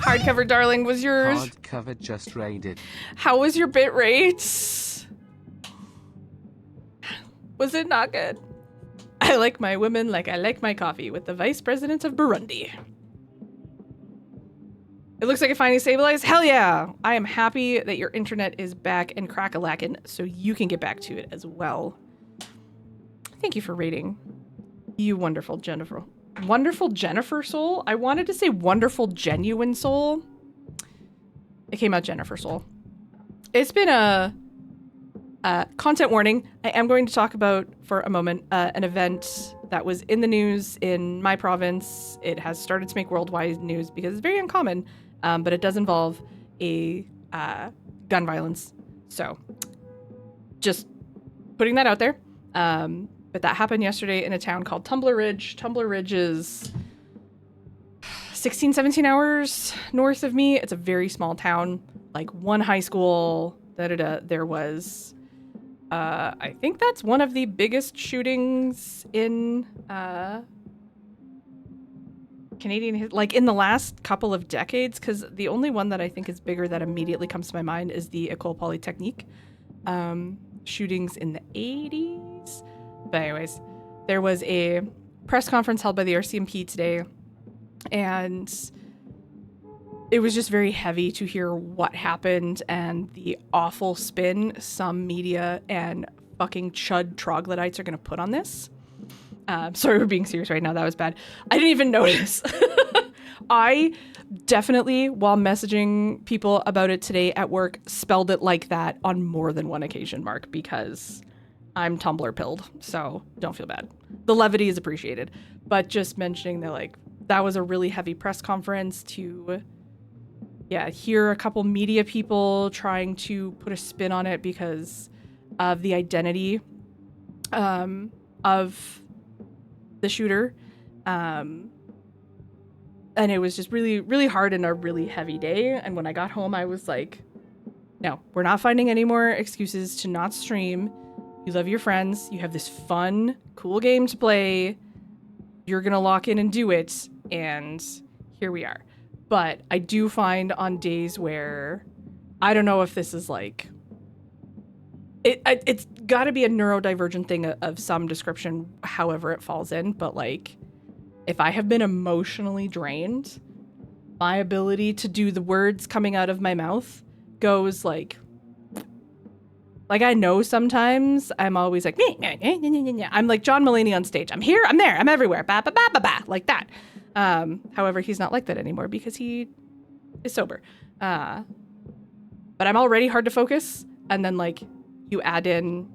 Hardcover Darling was yours. Hardcover just raided. How was your bit rate? Was it not good? I like my women like I like my coffee with the Vice President of Burundi. It looks like it finally stabilized. Hell yeah! I am happy that your internet is back and crack-a-lackin' so you can get back to it as well. Thank you for rating. You wonderful Jennifer. Wonderful Jennifer Soul? I wanted to say wonderful genuine soul. It came out Jennifer Soul. It's been a content warning. I am going to talk about for a moment an event that was in the news in my province. It has started to make worldwide news because it's very uncommon, but it does involve a gun violence. So just putting that out there. But that happened yesterday in a town called Tumbler Ridge. Tumbler Ridge is 16, 17 hours north of me. It's a very small town, like one high school. There was, I think that's one of the biggest shootings in Canadian, like in the last couple of decades, because the only one that I think is bigger that immediately comes to my mind is the École Polytechnique shootings in the 80s. But anyways, there was a press conference held by the RCMP today, and it was just very heavy to hear what happened and the awful spin some media and fucking chud troglodytes are going to put on this. Sorry, we're being serious right now. That was bad. I didn't even notice. I definitely, while messaging people about it today at work, spelled it like that on more than one occasion, Mark, because I'm Tumblr pilled, so don't feel bad. The levity is appreciated. But just mentioning that, like, that was a really heavy press conference to, hear a couple media people trying to put a spin on it because of the identity of the shooter. And it was just really, really hard and a really heavy day. And when I got home, I was like, no, we're not finding any more excuses to not stream. You love your friends. You have this fun, cool game to play. You're going to lock in and do it. And here we are. But I do find on days where I don't know if this is like, it's got to be a neurodivergent thing of some description, however it falls in. But like, if I have been emotionally drained, my ability to do the words coming out of my mouth goes like I know sometimes I'm always like, I'm like John Mulaney on stage. I'm here, I'm there, I'm everywhere, ba ba ba ba ba, like that. However, he's not like that anymore because he is sober. But I'm already hard to focus, and then like you add in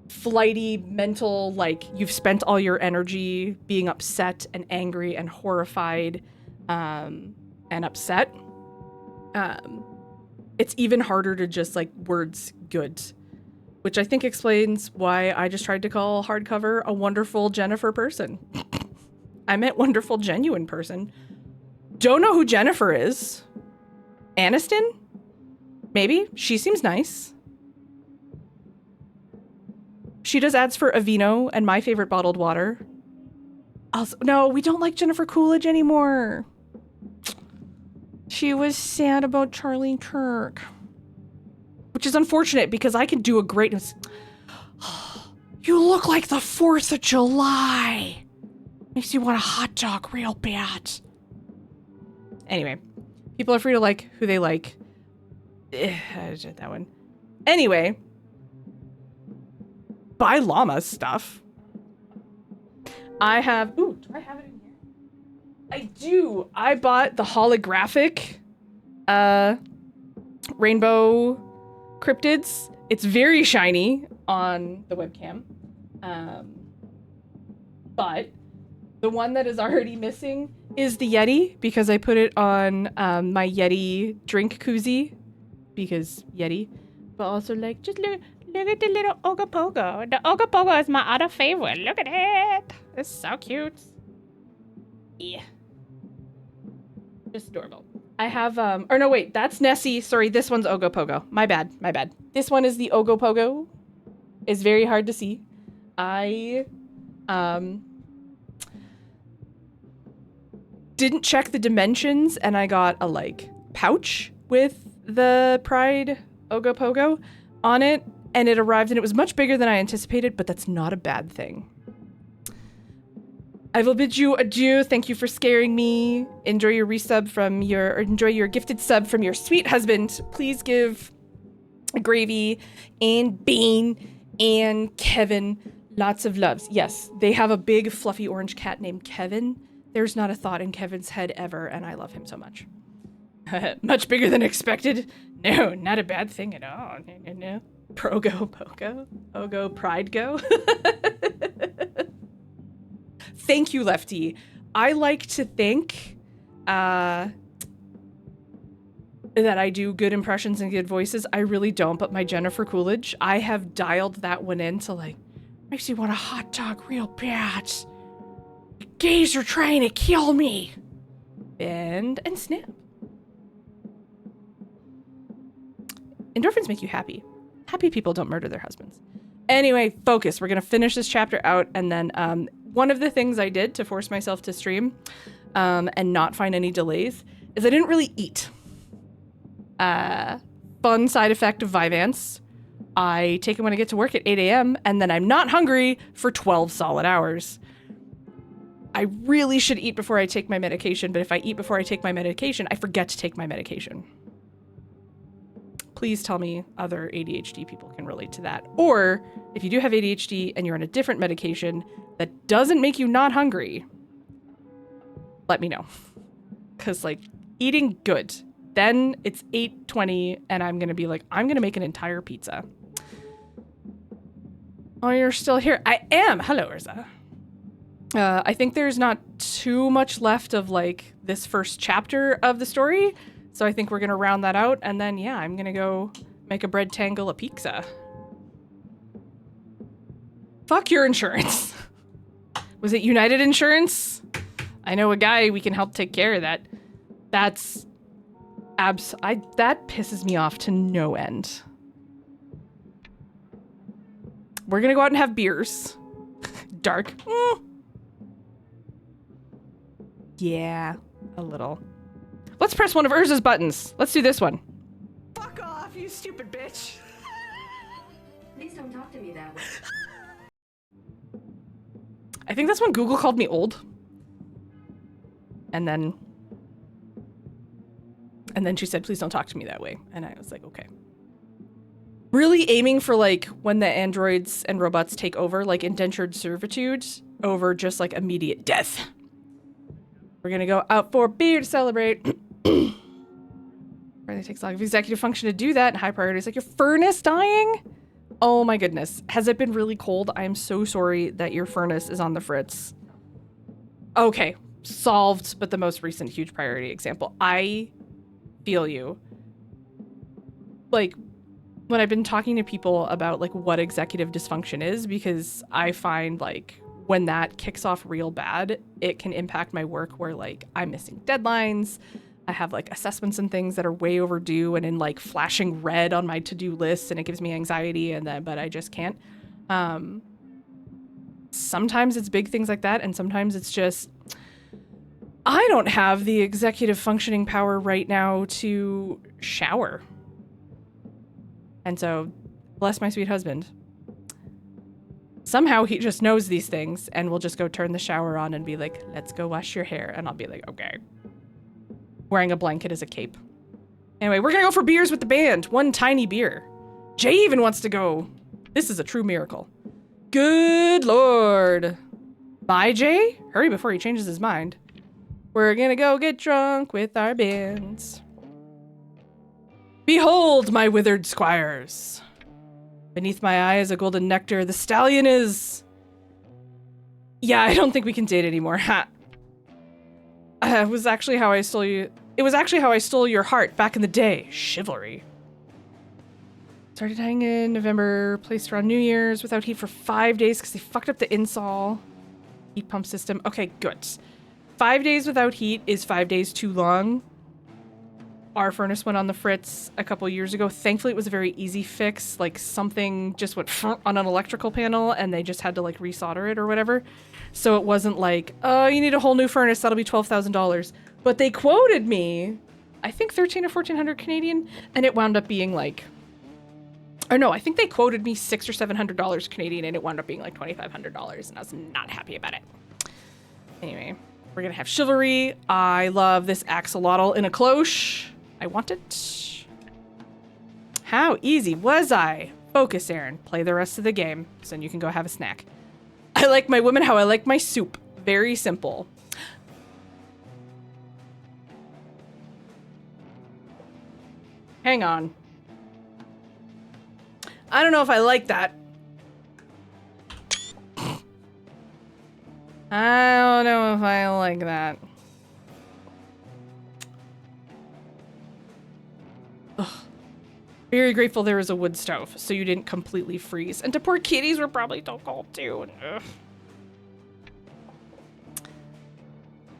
flighty mental, like you've spent all your energy being upset and angry and horrified and upset. It's even harder to just like words good, which I think explains why I just tried to call hardcover a wonderful Jennifer person. I meant wonderful genuine person. Don't know who Jennifer is. Aniston? Maybe. She seems nice. She does ads for Aveeno and my favorite bottled water. Also, no, we don't like Jennifer Coolidge anymore. She was sad about Charlie Kirk. Which is unfortunate because I can do a great... You look like the 4th of July. Makes you want a hot dog real bad. Anyway, people are free to like who they like. I did that one. Anyway... buy llama stuff. I have... Ooh, do I have it in here? I do. I bought the holographic rainbow cryptids. It's very shiny on the webcam. But the one that is already missing is the Yeti, because I put it on my Yeti drink koozie. Because Yeti. But also, like, just look at the little Ogopogo. The Ogopogo is my other favorite. Look at it. It's so cute. Yeah. Just adorable. I have, or no, wait, that's Nessie. Sorry, this one's Ogopogo. My bad. This one is the Ogopogo. It's very hard to see. I, didn't check the dimensions, and I got a, like, pouch with the Pride Ogopogo on it, and it arrived, and it was much bigger than I anticipated, but that's not a bad thing. I will bid you adieu. Thank you for scaring me. Enjoy your enjoy your gifted sub from your sweet husband. Please give Gravy and Bean and Kevin lots of loves. Yes, they have a big fluffy orange cat named Kevin. There's not a thought in Kevin's head ever, and I love him so much. Much bigger than expected. No, not a bad thing at all. No. Progo, Pogo, Ogo, Pride Go. Thank you, Lefty. I like to think that I do good impressions and good voices. I really don't, but my Jennifer Coolidge, I have dialed that one in to like, makes you want a hot dog real bad. The gays are trying to kill me. Bend and snap. Endorphins make you happy. Happy people don't murder their husbands. Anyway, focus. We're going to finish this chapter out, and then one of the things I did to force myself to stream and not find any delays is I didn't really eat. Fun side effect of Vyvanse. I take it when I get to work at 8 a.m. and then I'm not hungry for 12 solid hours. I really should eat before I take my medication, but if I eat before I take my medication, I forget to take my medication. Please tell me other ADHD people can relate to that. Or if you do have ADHD and you're on a different medication that doesn't make you not hungry, let me know. Because, like, eating good. Then it's 8:20 and I'm going to be like, I'm going to make an entire pizza. Oh, you're still here. I am. Hello, Urza. I think there's not too much left of, like, this first chapter of the story. So I think we're going to round that out. And then, yeah, I'm going to go make a bread tangle a pizza. Fuck your insurance. Was it United Insurance? I know a guy, we can help take care of that. That pisses me off to no end. We're gonna go out and have beers. Dark. Yeah, a little. Let's press one of Urza's buttons. Let's do this one. Fuck off, you stupid bitch. Please don't talk to me that way. I think that's when Google called me old. And then she said, please don't talk to me that way. And I was like, okay. Really aiming for, like, when the androids and robots take over, like, indentured servitude over just, like, immediate death. We're gonna go out for beer to celebrate. Really takes a lot of executive function to do that. And high priority is like, your furnace dying? Oh my goodness. Has it been really cold? I am so sorry that your furnace is on the fritz. Okay. Solved, but the most recent huge priority example. I feel you. Like, when I've been talking to people about, like, what executive dysfunction is, because I find, like, when that kicks off real bad, it can impact my work where, like, I'm missing deadlines. I have, like, assessments and things that are way overdue and in, like, flashing red on my to-do list, and it gives me anxiety, but I just can't. Sometimes it's big things like that, and sometimes it's just, I don't have the executive functioning power right now to shower. And so, bless my sweet husband. Somehow he just knows these things and will just go turn the shower on and be like, let's go wash your hair. And I'll be like, okay. Wearing a blanket as a cape. Anyway, we're gonna go for beers with the band. One tiny beer. Jay even wants to go. This is a true miracle. Good Lord. Bye, Jay. Hurry before he changes his mind. We're gonna go get drunk with our bands. Behold, my withered squires. Beneath my eye is a golden nectar. The stallion is... Yeah, I don't think we can date anymore. Ha. It was actually how I stole you. It was actually how I stole your heart back in the day. Chivalry. Started dying in November. Placed around New Year's without heat for 5 days because they fucked up the install. Heat pump system. Okay, good. 5 days without heat is 5 days too long. Our furnace went on the fritz a couple years ago. Thankfully, it was a very easy fix. Like, something just went on an electrical panel and they just had to, like, resolder it or whatever. So it wasn't like, oh, you need a whole new furnace. That'll be $12,000. But they quoted me, I think 1,300 or 1,400 Canadian, and it wound up being like, or no, I think they quoted me $600 or $700 Canadian, and it wound up being like $2,500, and I was not happy about it. Anyway, we're gonna have chivalry. I love this axolotl in a cloche. I want it. How easy was I? Focus, Aaron. Play the rest of the game, so then you can go have a snack. I like my women how I like my soup. Very simple. Hang on. I don't know if I like that. I don't know if I like that. Ugh. Very grateful there was a wood stove, so you didn't completely freeze. And to poor kitties, we're probably too cold too. Ugh.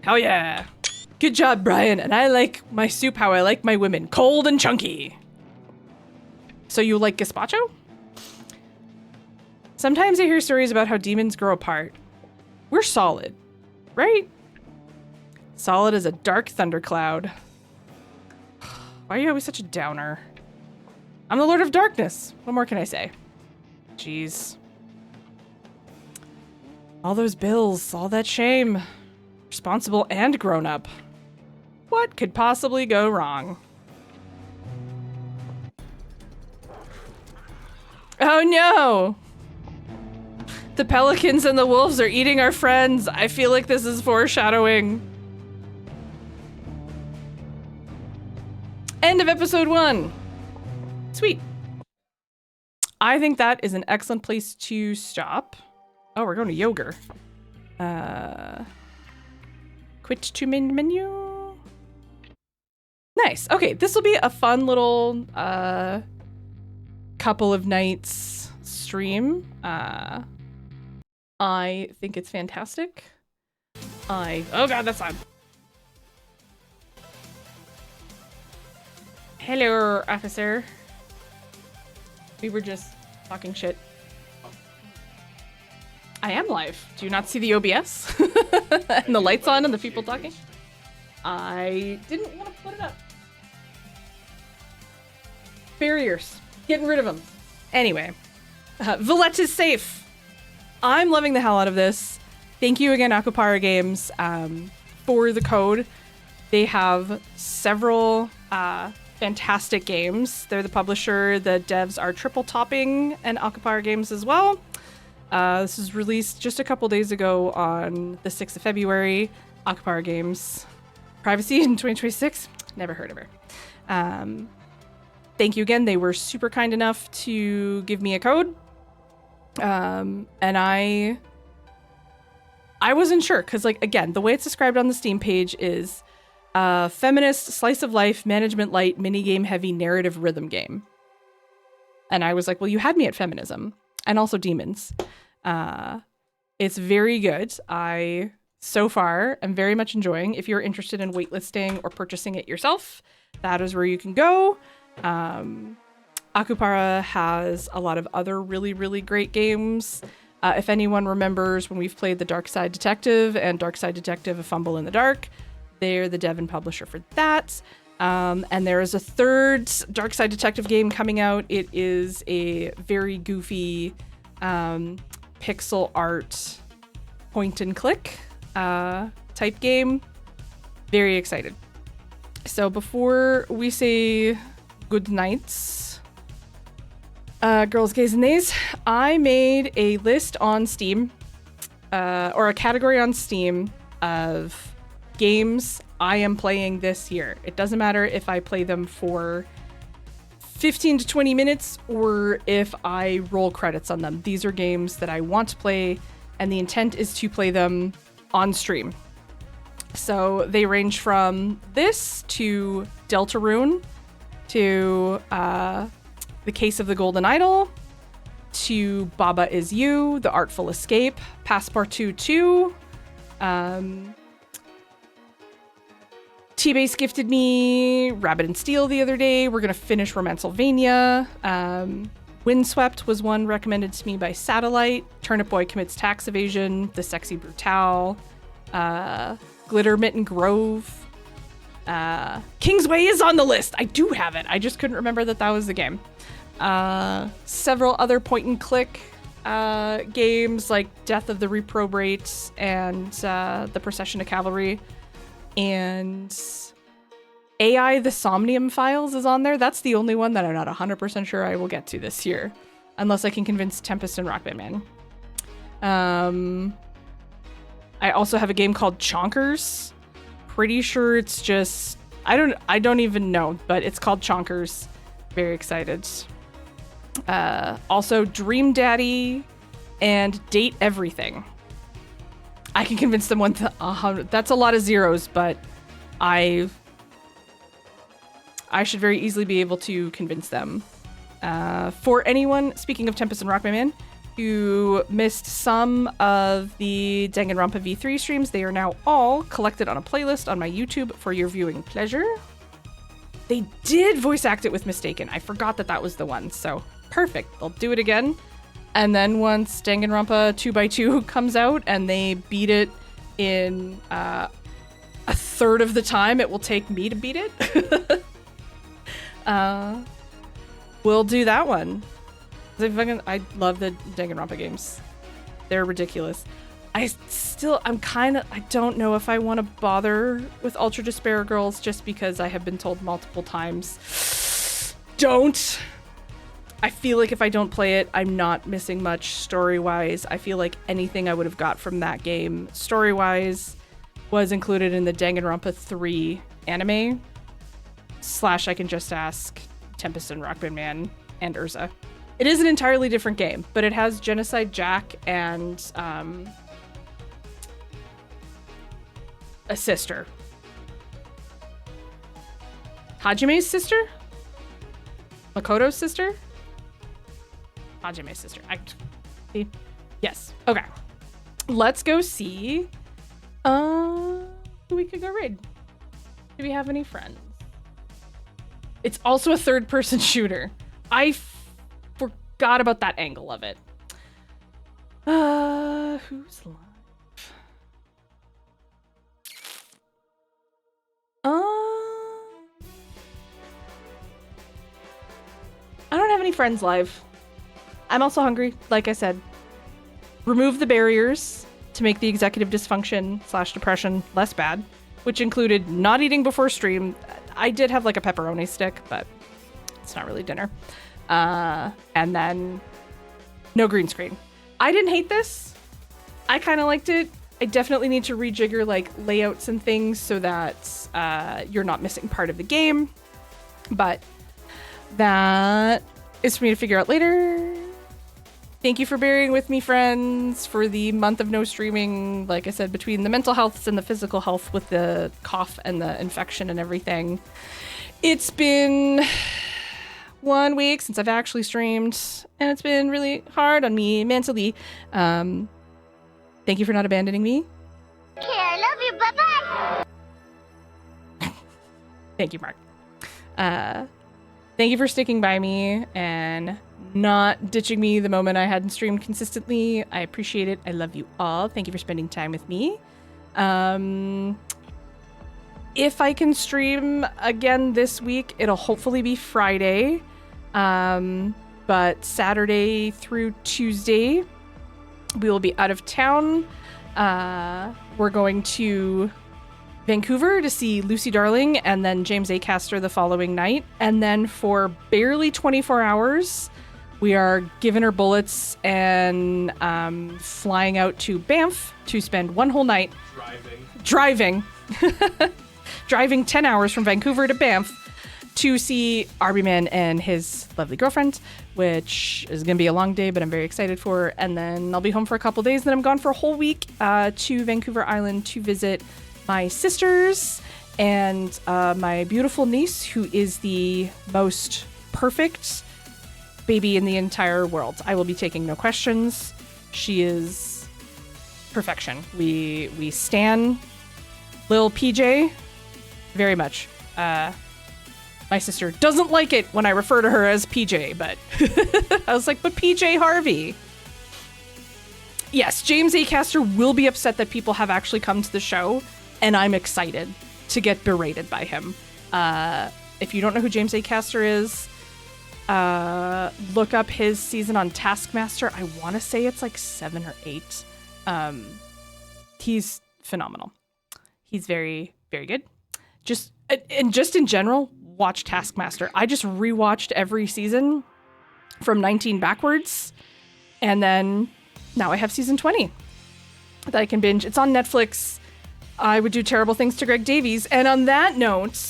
Hell yeah. Good job, Brian. And I like my soup how I like my women. Cold and chunky. So you like gazpacho? Sometimes I hear stories about how demons grow apart. We're solid, right? Solid as a dark thundercloud. Why are you always such a downer? I'm the Lord of Darkness. What more can I say? Jeez. All those bills, all that shame. Responsible and grown up. What could possibly go wrong? Oh no! The pelicans and the wolves are eating our friends. I feel like this is foreshadowing. End of episode 1. Sweet. I think that is an excellent place to stop. Oh, we're going to Yogur. Quit to main menu. Nice. Okay, this will be a fun little couple of nights stream. I think it's fantastic. Oh god, that's on. Hello, officer. We were just talking shit. I am live. Do you not see the OBS? And the lights on and the people talking? I didn't want to put it up. Barriers. Getting rid of them. Anyway. Villette is safe. I'm loving the hell out of this. Thank you again, Akupara Games, for the code. They have several fantastic games. They're the publisher. The devs are Triple Topping and Akupara Games as well. This was released just a couple days ago on the 6th of February. Akupara Games. Privacy in 2026? Never heard of her. Thank you again. They were super kind enough to give me a code. And I wasn't sure because, like, again, the way it's described on the Steam page is feminist, slice of life, management light, minigame heavy, narrative rhythm game. And I was like, well, you had me at feminism and also demons. It's very good. I, so far, am very much enjoying. If you're interested in waitlisting or purchasing it yourself, that is where you can go. Akupara has a lot of other really, really great games. If anyone remembers when we've played the Dark Side Detective and Dark Side Detective: A Fumble in the Dark, they're the dev and publisher for that. And there is a third Dark Side Detective game coming out. It is a very goofy pixel art point and click type game. Very excited. So before we say good nights, girls, gays, and theys, I made a list on Steam, or a category on Steam of games I am playing this year. It doesn't matter if I play them for 15 to 20 minutes or if I roll credits on them. These are games that I want to play, and the intent is to play them on stream. So they range from this to Deltarune to The Case of the Golden Idol to Baba Is You, The Artful Escape, Passepartout 2. T-Base gifted me Rabbit and Steel the other day. We're going to finish Romancylvania. Windswept was one recommended to me by Satellite. Turnip Boy Commits Tax Evasion. The Sexy Brutale. Glitter Mitten Grove. Kingsway is on the list. I do have it. I just couldn't remember that was the game. Several other point and click games like Death of the Reprobate and The Procession of Cavalry. And AI The Somnium Files is on there. That's the only one that I'm not 100% sure I will get to this year, unless I can convince Tempest and Rock Band Man. I also have a game called Chonkers. Pretty sure it's just I don't even know, but it's called Chonkers. Very excited. Also Dream Daddy and Date Everything. I can convince them that's a lot of zeros, but I should very easily be able to convince them. For anyone, speaking of Tempest and Rock Man, who missed some of the Danganronpa V3 streams, they are now all collected on a playlist on my YouTube for your viewing pleasure. They did voice act it with Mistaken. I forgot that was the one, so perfect. They'll do it again. And then once Danganronpa 2x2 comes out and they beat it in a third of the time it will take me to beat it. we'll do that one. I love the Danganronpa games. They're ridiculous. I don't know if I want to bother with Ultra Despair Girls just because I have been told multiple times, don't. I feel like if I don't play it, I'm not missing much story-wise. I feel like anything I would have got from that game story-wise was included in the Danganronpa 3 anime. / I Can Just Ask, Tempest and Rockband Man, and Urza. It is an entirely different game, but it has Genocide Jack and a sister. Hajime's sister? Makoto's sister? Hajime's sister. See? Yes. Okay. Let's go see who we could go raid. Do we have any friends? It's also a third-person shooter. I forgot about that angle of it. Who's live? I don't have any friends live. I'm also hungry, like I said. Remove the barriers to make the executive dysfunction / depression less bad, which included not eating before stream. I did have like a pepperoni stick, but it's not really dinner. And then no green screen. I didn't hate this. I kind of liked it. I definitely need to rejigger like layouts and things so that you're not missing part of the game. But that is for me to figure out later. Thank you for bearing with me, friends, for the month of no streaming. Like I said, between the mental health and the physical health with the cough and the infection and everything. It's been 1 week since I've actually streamed, and it's been really hard on me mentally. Thank you for not abandoning me. Okay, I love you. Bye-bye. Thank you, Mark. Thank you for sticking by me and not ditching me the moment I hadn't streamed consistently. I appreciate it. I love you all. Thank you for spending time with me. If I can stream again this week, it'll hopefully be Friday. But Saturday through Tuesday, we will be out of town. We're going to Vancouver to see Lucy Darling and then James Acaster the following night. And then for barely 24 hours, we are giving her bullets and flying out to Banff to spend one whole night driving 10 hours from Vancouver to Banff to see Arby Man and his lovely girlfriend, which is going to be a long day, but I'm very excited for. And then I'll be home for a couple days. Then I'm gone for a whole week to Vancouver Island to visit my sisters and my beautiful niece, who is the most perfect baby in the entire world. I will be taking no questions. She is perfection. We stan Lil PJ very much. My sister doesn't like it when I refer to her as PJ, but I was like, but PJ Harvey. Yes, James Acaster will be upset that people have actually come to the show, and I'm excited to get berated by him. If you don't know who James Acaster is, look up his season on Taskmaster. I want to say it's like 7 or 8. He's phenomenal. He's very, very good. Just in general, watch Taskmaster. I just rewatched every season from 19 backwards, and then now I have season 20 that I can binge. It's on Netflix. I would do terrible things to Greg Davies. And on that note,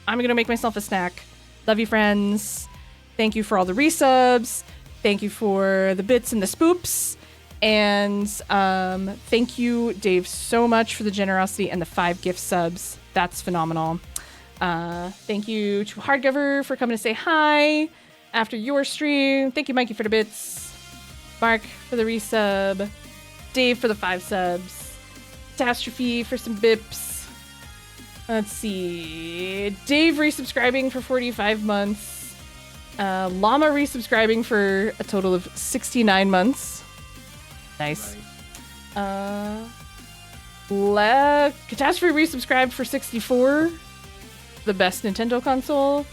I'm going to make myself a snack. Love you, friends. Thank you for all the resubs. Thank you for the bits and the spoops. And thank you, Dave, so much for the generosity and the 5 gift subs. That's phenomenal. Thank you to Hardcover for coming to say hi after your stream. Thank you, Mikey, for the bits. Mark for the resub. Dave for the 5 subs. Catastrophe for some bips. Let's see. Dave resubscribing for 45 months. Llama resubscribing for a total of 69 months. Nice. Catastrophe resubscribed for 64. The best Nintendo console.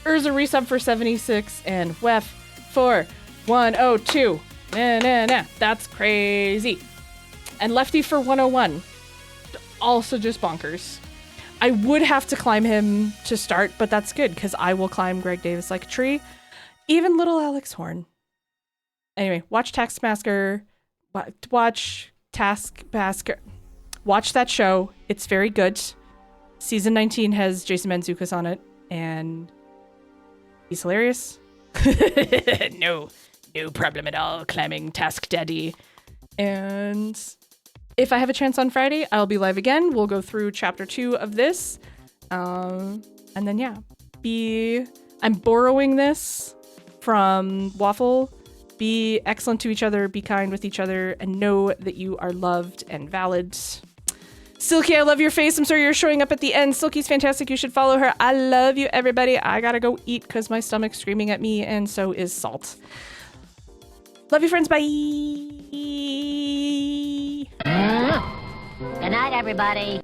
Urza resub for 76, and Wef for 102. Nah. That's crazy. And Lefty for 101. Also just bonkers. I would have to climb him to start, but that's good because I will climb Greg Davis like a tree. Even little Alex Horn. Anyway, watch Taskmaster. Watch Taskmaster. Watch that show. It's very good. Season 19 has Jason Mantzoukas on it, and he's hilarious. No problem at all climbing Task Daddy. And if I have a chance on Friday, I'll be live again. We'll go through chapter 2 of this. And then, yeah. I'm borrowing this from Waffle. Be excellent to each other, be kind with each other, and know that you are loved and valid. Silky, I love your face. I'm sorry you're showing up at the end. Silky's fantastic. You should follow her. I love you, everybody. I gotta go eat because my stomach's screaming at me, and so is Salt. Love you, friends. Bye. Good night, everybody.